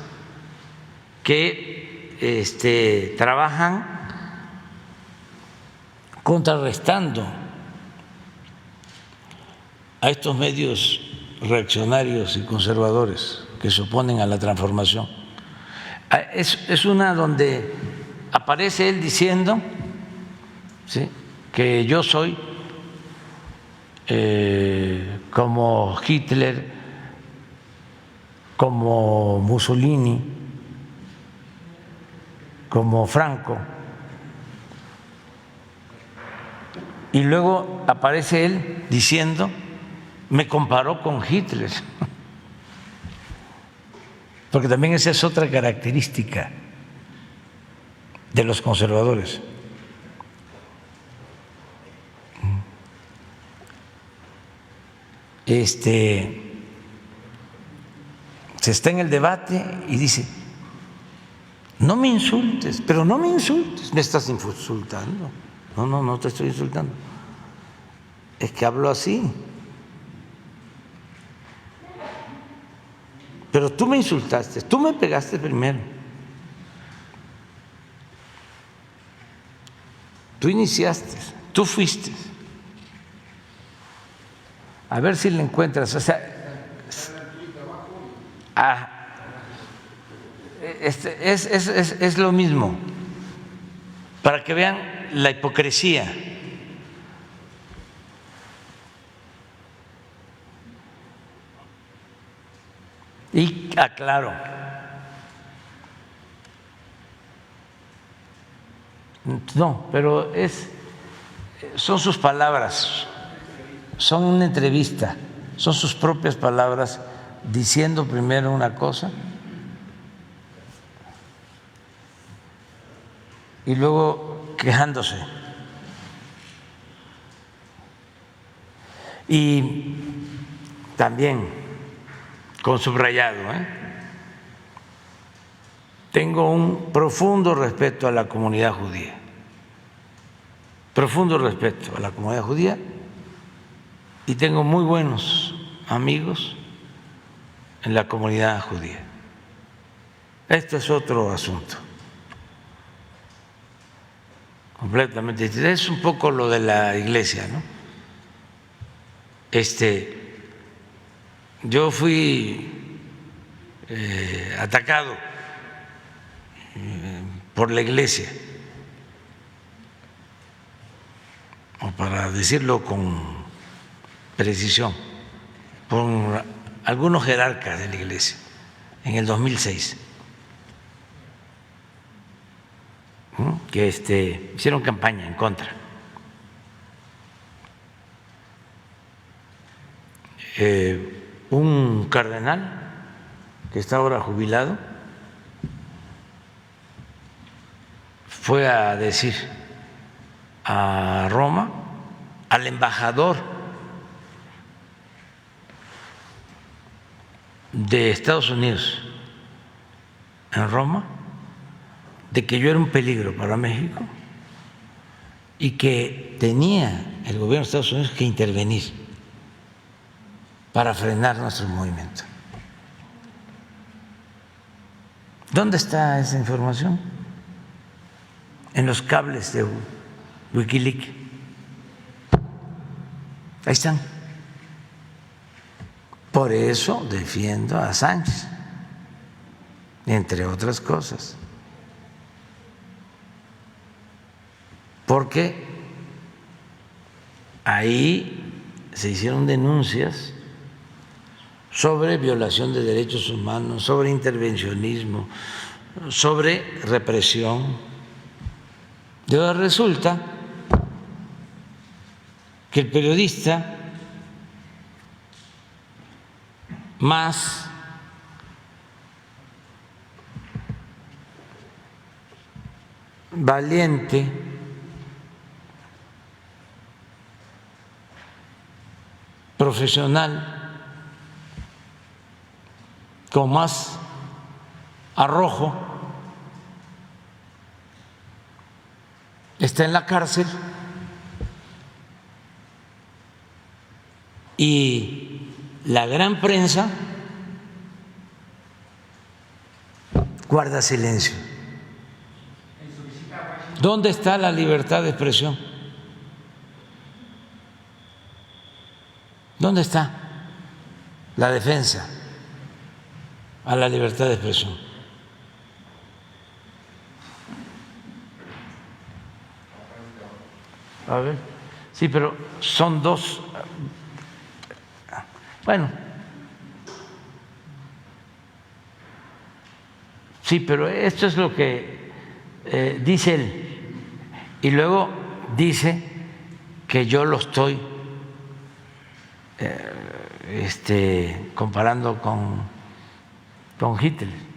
que trabajan contrarrestando a estos medios reaccionarios y conservadores que se oponen a la transformación. Es una donde aparece él diciendo, ¿sí?, que yo soy como Hitler, como Mussolini, como Franco, y luego aparece él diciendo, me comparó con Hitler, porque también esa es otra característica de los conservadores. Se está en el debate y dice, no me insultes, pero no me insultes, me estás insultando. No te estoy insultando, es que hablo así. Pero tú me insultaste, tú me pegaste primero. Tú iniciaste, tú fuiste. A ver si le encuentras, o sea, es lo mismo, para que vean la hipocresía. Y aclaro, no, pero son sus palabras, son una entrevista, son sus propias palabras diciendo primero una cosa y luego quejándose. Y también con subrayado, tengo un profundo respeto a la comunidad judía, profundo respeto a la comunidad judía, y tengo muy buenos amigos en la comunidad judía. Este es otro asunto completamente distinto. Es un poco lo de la iglesia, ¿no? Yo fui atacado por la iglesia, o para decirlo con precisión, por algunos jerarcas de la iglesia en el 2006, que hicieron campaña en contra. Un cardenal que está ahora jubilado fue a decir a Roma, al embajador de Estados Unidos en Roma, de que yo era un peligro para México y que tenía el gobierno de Estados Unidos que intervenir para frenar nuestro movimiento. ¿Dónde está esa información? En los cables de Wikileaks. Ahí están. Por eso defiendo a Sánchez, entre otras cosas, porque ahí se hicieron denuncias sobre violación de derechos humanos, sobre intervencionismo, sobre represión. Y ahora resulta que el periodista más valiente, profesional, con más arrojo, está en la cárcel y la gran prensa guarda silencio. ¿Dónde está la libertad de expresión? ¿Dónde está la defensa a la libertad de expresión? A ver, sí, pero son dos. Bueno, sí, pero esto es lo que dice él. Y luego dice que yo lo estoy comparando con Hitler.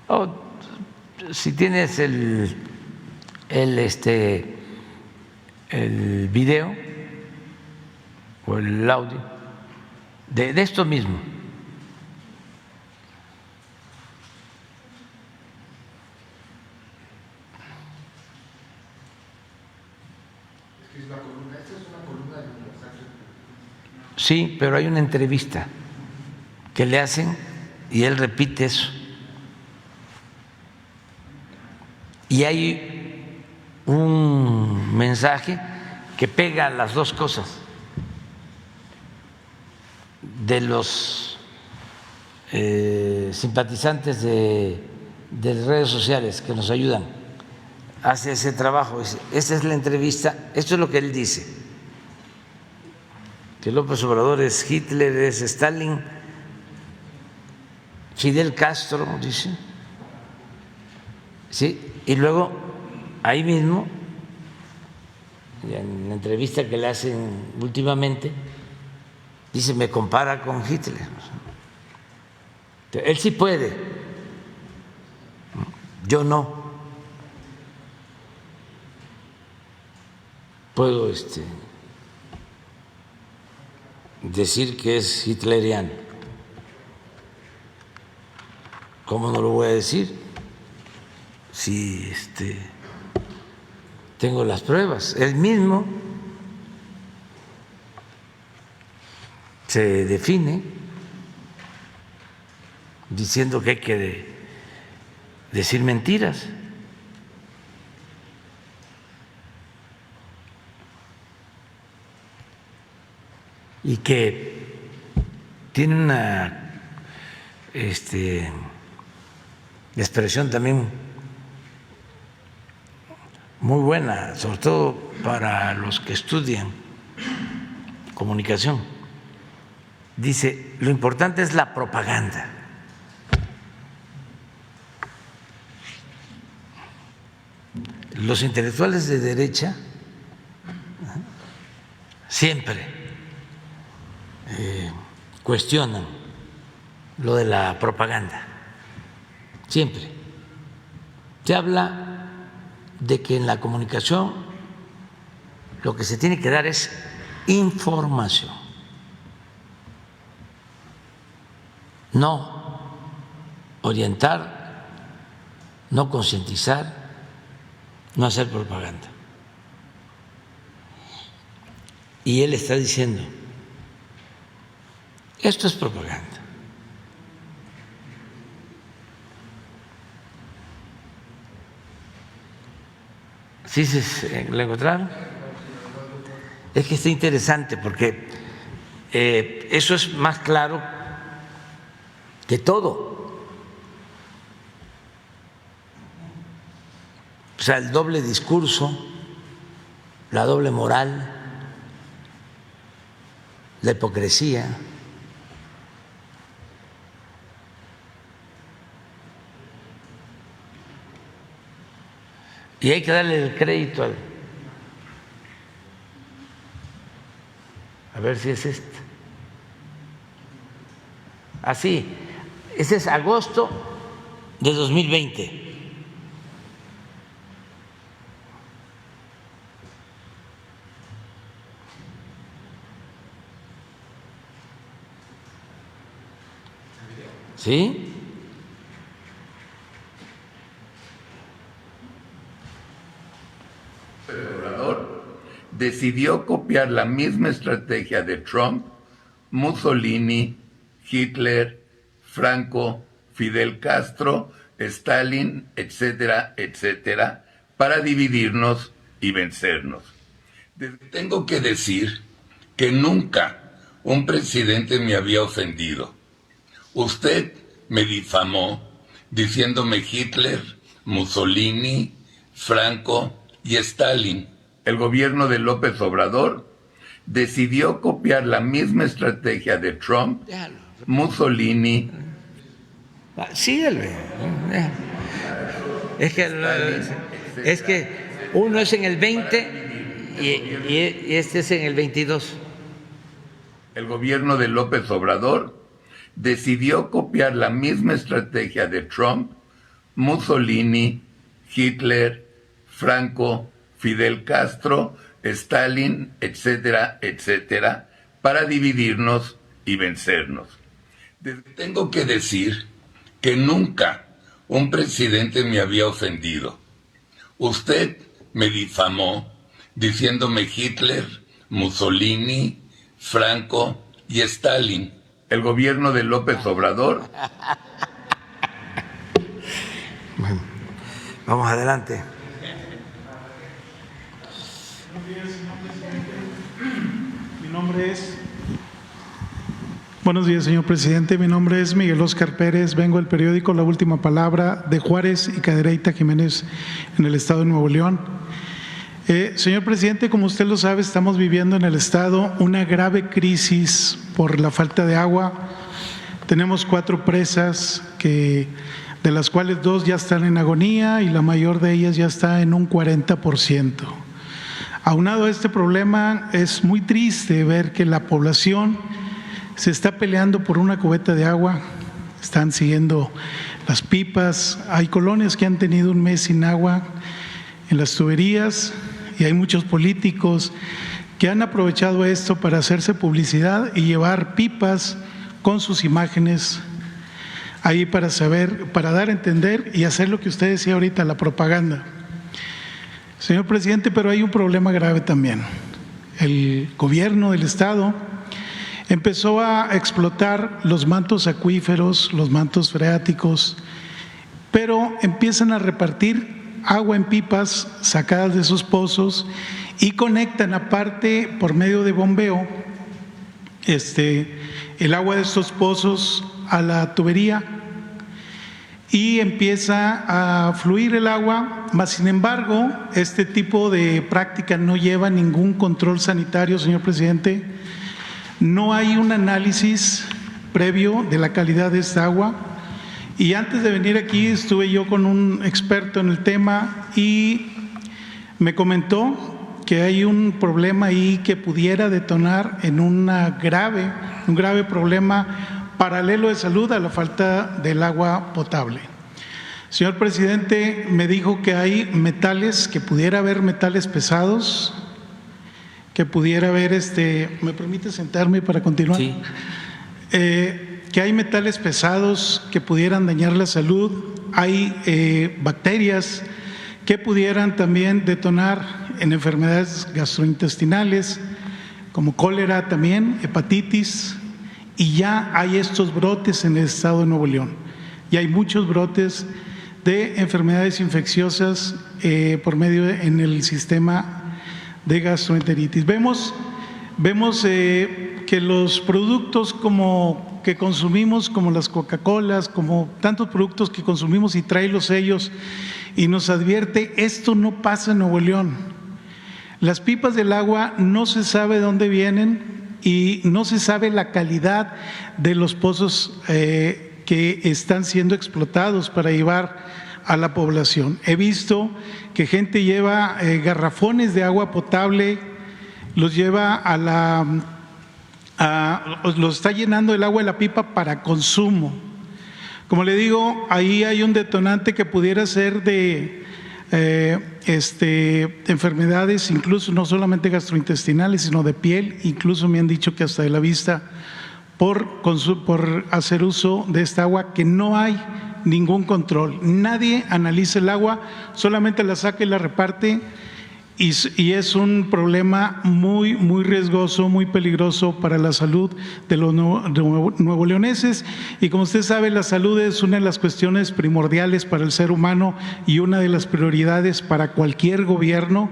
Oh, si tienes el video o el audio de esto mismo. Sí, pero hay una entrevista que le hacen y él repite eso. Y hay un mensaje que pega las dos cosas de los simpatizantes de redes sociales que nos ayudan. Hace ese trabajo. Esta es la entrevista, esto es lo que él dice. Que López Obrador es Hitler, es Stalin, Fidel Castro, dice. Sí, y luego ahí mismo, en la entrevista que le hacen últimamente, dice, me compara con Hitler. Él sí puede, yo no. Puedo decir que es hitleriano. ¿Cómo no lo voy a decir? Si tengo las pruebas. Él mismo se define diciendo que hay que decir mentiras. Y que tiene una expresión también muy buena, sobre todo para los que estudian comunicación. Dice, lo importante es la propaganda. Los intelectuales de derecha siempre cuestionan lo de la propaganda, siempre. Se habla de que en la comunicación lo que se tiene que dar es información, no orientar, no concientizar, no hacer propaganda. Y él está diciendo, esto es propaganda. ¿Sí lo encontraron? Es que está interesante porque eso es más claro que todo. O sea, el doble discurso, la doble moral, la hipocresía. Y hay que darle el crédito a ver si es este. Así, ese es agosto de 2020. ¿Sí?
Obrador decidió copiar la misma estrategia de Trump, Mussolini, Hitler, Franco, Fidel Castro, Stalin, etcétera, etcétera, para dividirnos y vencernos. Tengo que decir que nunca un presidente me había ofendido. Usted me difamó diciéndome Hitler, Mussolini, Franco y Stalin. El gobierno de López Obrador decidió copiar la misma estrategia de Trump, Mussolini.
Síguele. Es que uno es en el 20 y este es en el 22.
El gobierno de López Obrador decidió copiar la misma estrategia de Trump, Mussolini, Hitler, Franco, Fidel Castro, Stalin, etcétera, etcétera, para dividirnos y vencernos. Tengo que decir que nunca un presidente me había ofendido. Usted me difamó diciéndome Hitler, Mussolini, Franco y Stalin. El gobierno de López Obrador.
Bueno, vamos adelante.
Buenos días, señor presidente. Mi nombre es Miguel Óscar Pérez. Vengo del periódico La Última Palabra de Juárez y Cadereyta Jiménez en el estado de Nuevo León. Señor presidente, como usted lo sabe, estamos viviendo en el estado una grave crisis por la falta de agua. Tenemos 4 presas de las cuales 2 ya están en agonía y la mayor de ellas ya está en un 40%. Aunado a este problema, es muy triste ver que la población se está peleando por una cubeta de agua, están siguiendo las pipas, hay colonias que han tenido un mes sin agua en las tuberías y hay muchos políticos que han aprovechado esto para hacerse publicidad y llevar pipas con sus imágenes ahí para dar a entender y hacer lo que usted decía ahorita, la propaganda. Señor presidente, pero hay un problema grave también. El gobierno del estado empezó a explotar los mantos acuíferos, los mantos freáticos, pero empiezan a repartir agua en pipas sacadas de esos pozos y conectan aparte por medio de bombeo el agua de estos pozos a la tubería y empieza a fluir el agua, mas sin embargo este tipo de práctica no lleva ningún control sanitario, señor presidente. No hay un análisis previo de la calidad de esta agua y antes de venir aquí estuve yo con un experto en el tema y me comentó que hay un problema ahí que pudiera detonar en un grave problema paralelo de salud a la falta del agua potable. Señor presidente, me dijo que hay metales, que pudiera haber metales pesados, que pudiera haber, ¿me permite sentarme para continuar?
Sí.
Que hay metales pesados que pudieran dañar la salud, hay bacterias que pudieran también detonar en enfermedades gastrointestinales, como cólera también, hepatitis, y ya hay estos brotes en el estado de Nuevo León. Y hay muchos brotes de enfermedades infecciosas en el sistema de gastroenteritis. Vemos que los productos que consumimos, como las Coca-Colas, como tantos productos que consumimos y trae los sellos y nos advierte, esto no pasa en Nuevo León. Las pipas del agua no se sabe de dónde vienen y no se sabe la calidad de los pozos que están siendo explotados para llevar a la población. He visto que gente lleva garrafones de agua potable, los lleva los está llenando el agua de la pipa para consumo. Como le digo, ahí hay un detonante que pudiera ser de enfermedades, incluso no solamente gastrointestinales, sino de piel, incluso me han dicho que hasta de la vista por hacer uso de esta agua, que no hay ningún control. Nadie analiza el agua, solamente la saca y la reparte, y es un problema muy, muy riesgoso, muy peligroso para la salud de los nuevoleoneses. Y como usted sabe, la salud es una de las cuestiones primordiales para el ser humano y una de las prioridades para cualquier gobierno,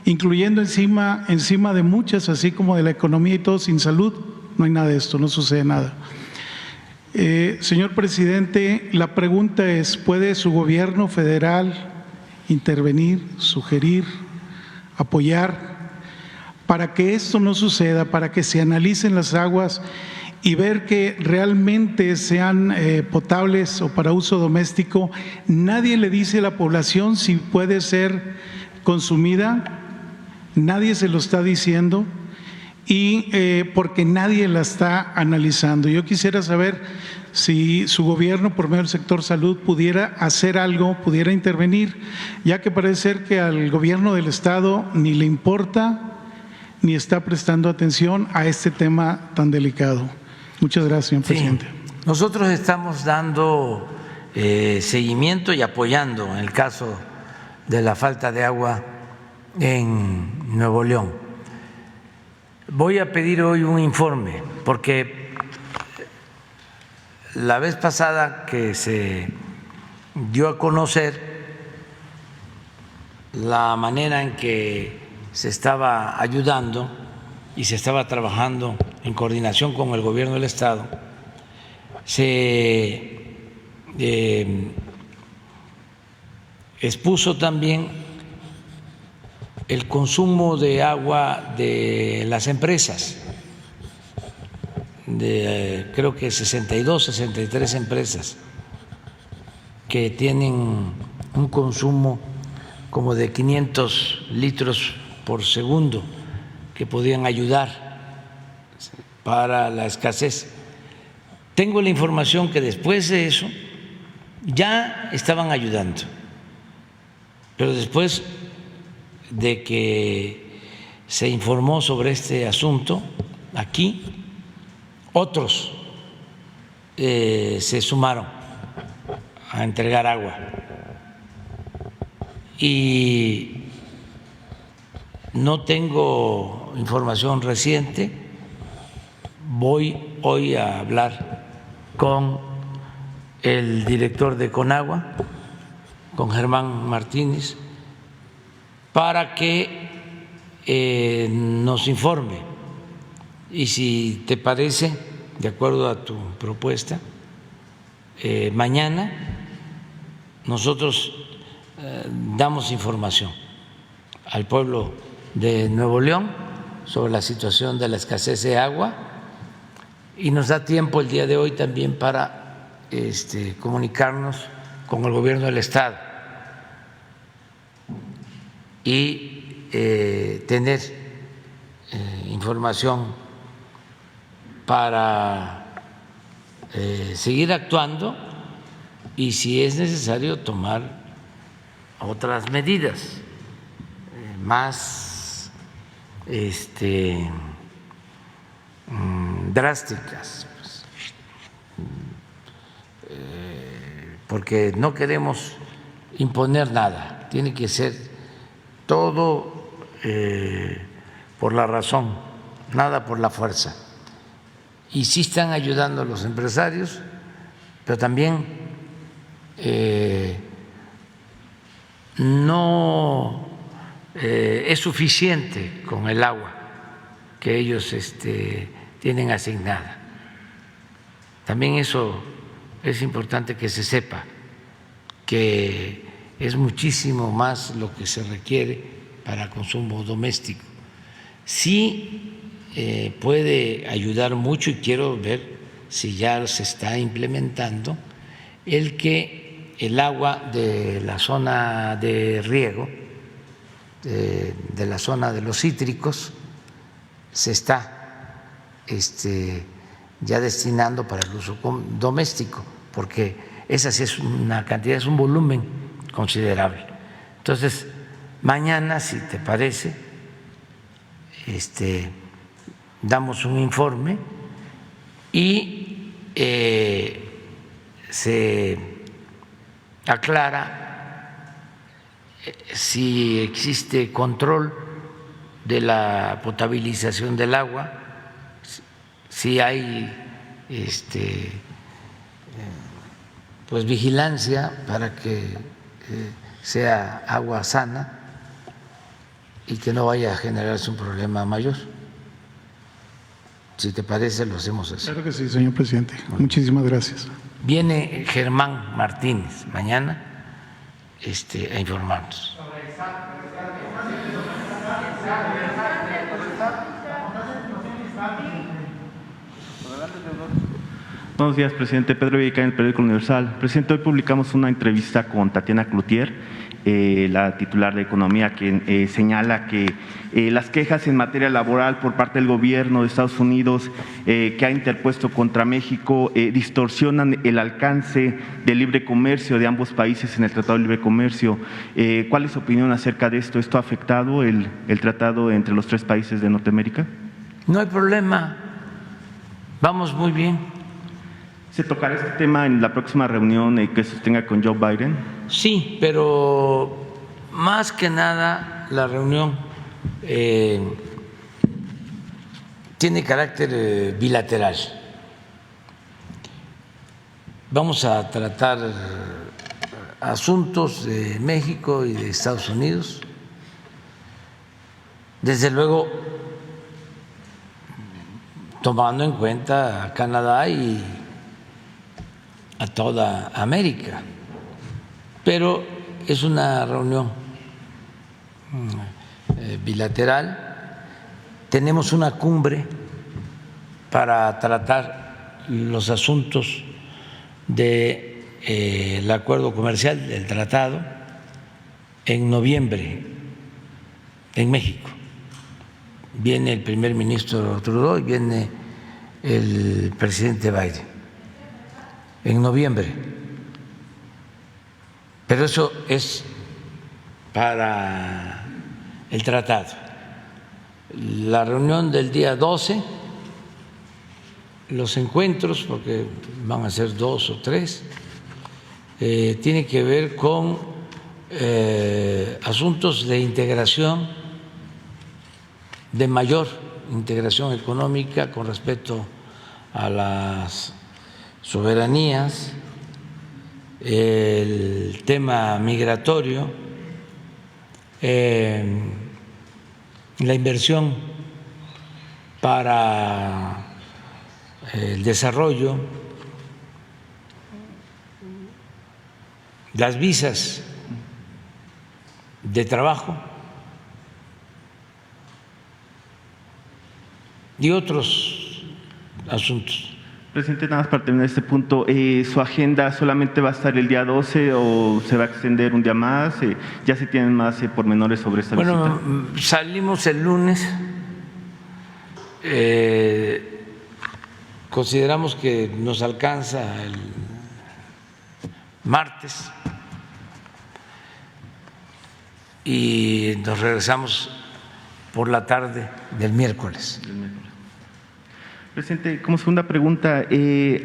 incluyendo encima de muchas, así como de la economía y todo. Sin salud no hay nada de esto, no sucede nada. Señor presidente, la pregunta es: ¿puede su gobierno federal intervenir, sugerir, apoyar para que esto no suceda, para que se analicen las aguas y ver que realmente sean potables o para uso doméstico? Nadie le dice a la población si puede ser consumida, nadie se lo está diciendo, y porque nadie la está analizando. Yo quisiera saber si su gobierno, por medio del sector salud, pudiera hacer algo, pudiera intervenir, ya que parece ser que al gobierno del estado ni le importa ni está prestando atención a este tema tan delicado. Muchas gracias, señor presidente.
Nosotros estamos dando seguimiento y apoyando en el caso de la falta de agua en Nuevo León. Voy a pedir hoy un informe, porque la vez pasada que se dio a conocer la manera en que se estaba ayudando y se estaba trabajando en coordinación con el gobierno del estado, se expuso también el consumo de agua de las empresas, de creo que 62, 63 empresas que tienen un consumo como de 500 litros por segundo, que podían ayudar para la escasez. Tengo la información que después de eso ya estaban ayudando, pero después de que se informó sobre este asunto aquí, otros se sumaron a entregar agua, y no tengo información reciente. Voy hoy a hablar con el director de Conagua, con Germán Martínez, para que nos informe, y si te parece, de acuerdo a tu propuesta, mañana nosotros damos información al pueblo de Nuevo León sobre la situación de la escasez de agua, y nos da tiempo el día de hoy también para comunicarnos con el gobierno del estado y tener información para seguir actuando, y si es necesario tomar otras medidas más drásticas, porque no queremos imponer nada, tiene que ser todo por la razón, nada por la fuerza. Y sí están ayudando a los empresarios, pero también no es suficiente con el agua que ellos tienen asignada. También eso es importante que se sepa, que es muchísimo más lo que se requiere para consumo doméstico. Sí puede ayudar mucho, y quiero ver si ya se está implementando, el que el agua de la zona de riego, de la zona de los cítricos, se está ya destinando para el uso doméstico, porque esa sí es una cantidad, es un volumen considerable. Entonces, mañana, si te parece, damos un informe y se aclara si existe control de la potabilización del agua, si hay pues vigilancia para que sea agua sana y que no vaya a generarse un problema mayor. Si te parece, lo hacemos así.
Claro que sí, señor presidente. Muchísimas gracias.
Viene Germán Martínez mañana a informarnos.
Buenos días, presidente. Pedro Villicán, el periódico Universal. Presidente, hoy publicamos una entrevista con Tatiana Cloutier, la titular de Economía, quien señala que las quejas en materia laboral por parte del gobierno de Estados Unidos que ha interpuesto contra México distorsionan el alcance del libre comercio de ambos países en el Tratado de Libre Comercio. ¿Cuál es su opinión acerca de esto? ¿Esto ha afectado el tratado entre los tres países de Norteamérica?
No hay problema. Vamos muy bien.
¿Se tocará este tema en la próxima reunión que sostenga con Joe Biden?
Sí, pero más que nada la reunión tiene carácter bilateral. Vamos a tratar asuntos de México y de Estados Unidos. Desde luego, tomando en cuenta a Canadá y a toda América, pero es una reunión bilateral. Tenemos una cumbre para tratar los asuntos del acuerdo comercial, del tratado, en noviembre en México. Viene el primer ministro Trudeau y viene el presidente Biden en noviembre, pero eso es para el tratado. La reunión del día 12, los encuentros, porque van a ser 2 o 3, tiene que ver con asuntos de integración, de mayor integración económica con respecto a las soberanías, el tema migratorio, la inversión para el desarrollo, las visas de trabajo y otros asuntos.
Presidente, nada más para terminar este punto, ¿su agenda solamente va a estar el día 12 o se va a extender un día más? ¿Ya se tienen más pormenores sobre esta visita?
Bueno, salimos el lunes, consideramos que nos alcanza el martes y nos regresamos por la tarde del miércoles.
Presidente, como segunda pregunta,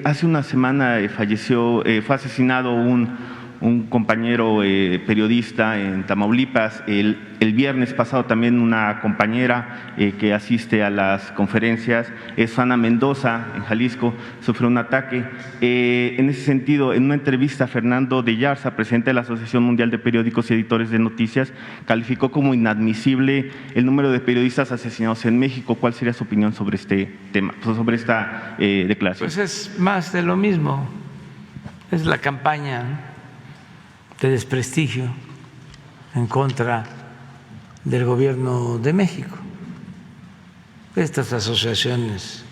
hace una semana fue asesinado un compañero periodista en Tamaulipas. El viernes pasado también una compañera que asiste a las conferencias, Susana Mendoza, en Jalisco, sufrió un ataque. En ese sentido, en una entrevista, Fernando de Yarza, presidente de la Asociación Mundial de Periódicos y Editores de Noticias, calificó como inadmisible el número de periodistas asesinados en México. ¿Cuál sería su opinión sobre este tema, sobre esta declaración?
Pues es más de lo mismo, es la campaña, ¿no?, de desprestigio en contra del gobierno de México. Estas asociaciones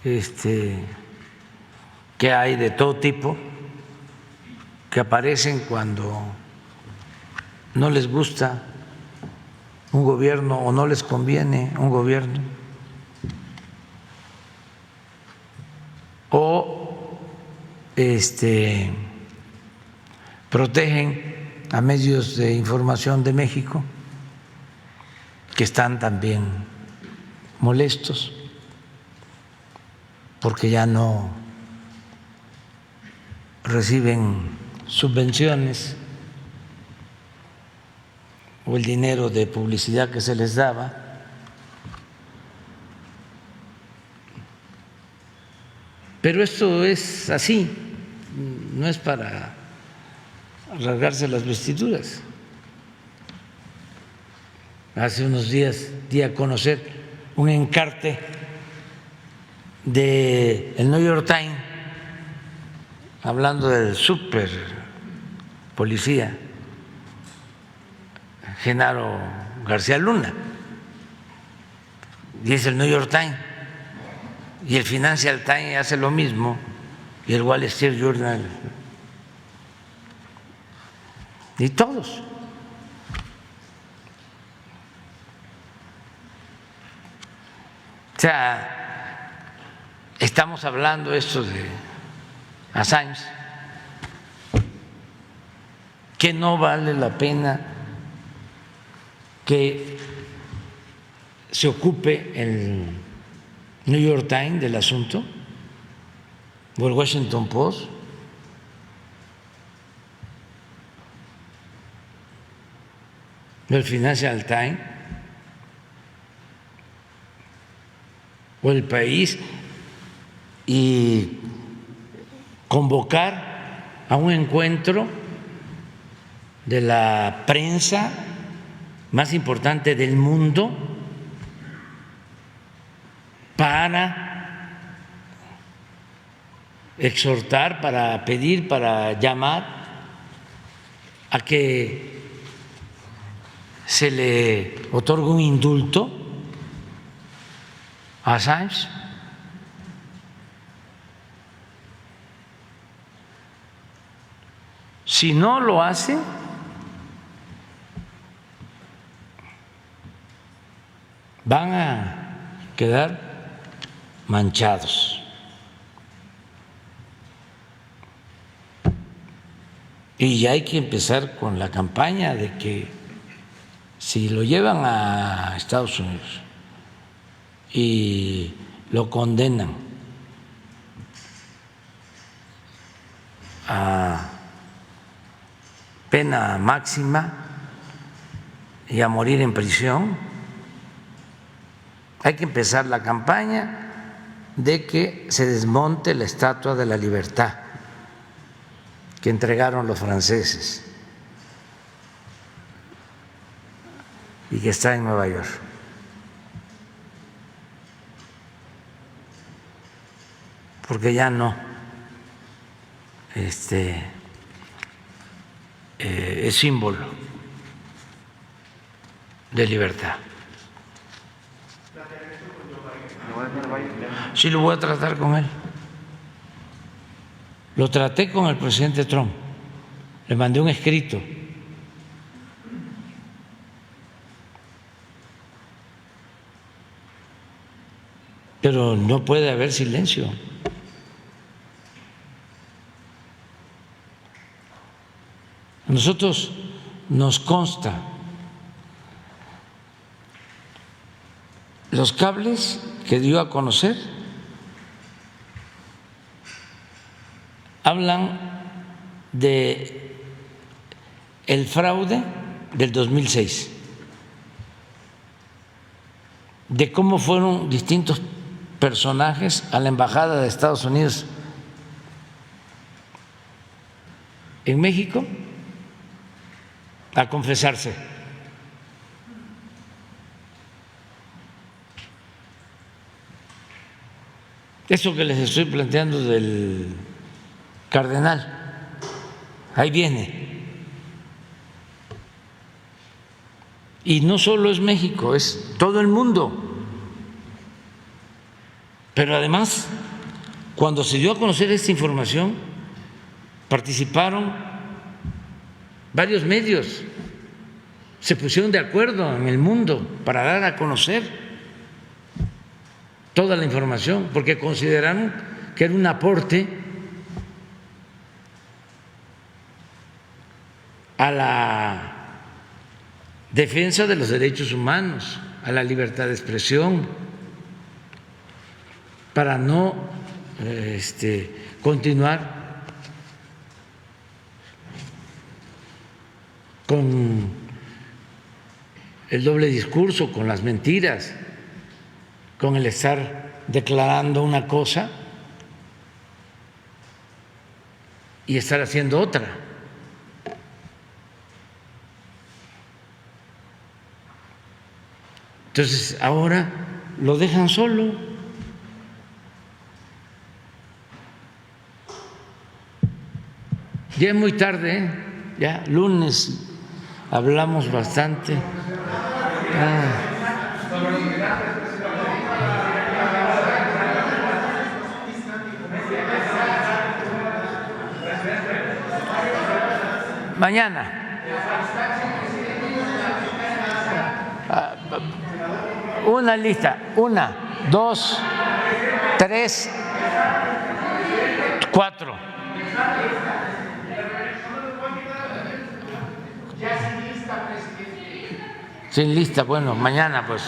que hay de todo tipo, que aparecen cuando no les gusta un gobierno o no les conviene un gobierno, o protegen a medios de información de México que están también molestos. porque ya no reciben subvenciones o el dinero de publicidad que se les daba. Pero esto es así, no es para rasgarse las vestiduras. Hace unos días di a conocer un encarte del New York Times hablando del super policía Genaro García Luna, y es el New York Times, y el Financial Times hace lo mismo, y el Wall Street Journal, y todos. O sea, estamos hablando esto de Assange, que no vale la pena que se ocupe el New York Times del asunto o el Washington Post. El Financial Times o El País, y convocar a un encuentro de la prensa más importante del mundo para exhortar, para pedir, para llamar a que se le otorgue un indulto a Assange. Si no lo hace, van a quedar manchados. Y ya hay que empezar con la campaña de que si lo llevan a Estados Unidos y lo condenan a pena máxima y a morir en prisión, hay que empezar la campaña de que se desmonte la Estatua de la Libertad que entregaron los franceses y que está en Nueva York. Porque ya no es símbolo de libertad. Sí, lo voy a tratar con él. Lo traté con el presidente Trump, le mandé un escrito. Pero no puede haber silencio. A nosotros nos consta los cables que dio a conocer hablan de el fraude del 2006, de cómo fueron distintos personajes a la embajada de Estados Unidos en México a confesarse. Eso que les estoy planteando del cardenal, ahí viene. Y no solo es México, es todo el mundo. Pero además, cuando se dio a conocer esta información, participaron varios medios, se pusieron de acuerdo en el mundo para dar a conocer toda la información, porque consideraron que era un aporte a la defensa de los derechos humanos, a la libertad de expresión, para no continuar con el doble discurso, con las mentiras, con el estar declarando una cosa y estar haciendo otra. Entonces ahora lo dejan solo. Ya es muy tarde, ¿eh? Ya lunes hablamos bastante. Mañana. Una lista, 1, 2, 3, 4. Sin lista, bueno, mañana pues.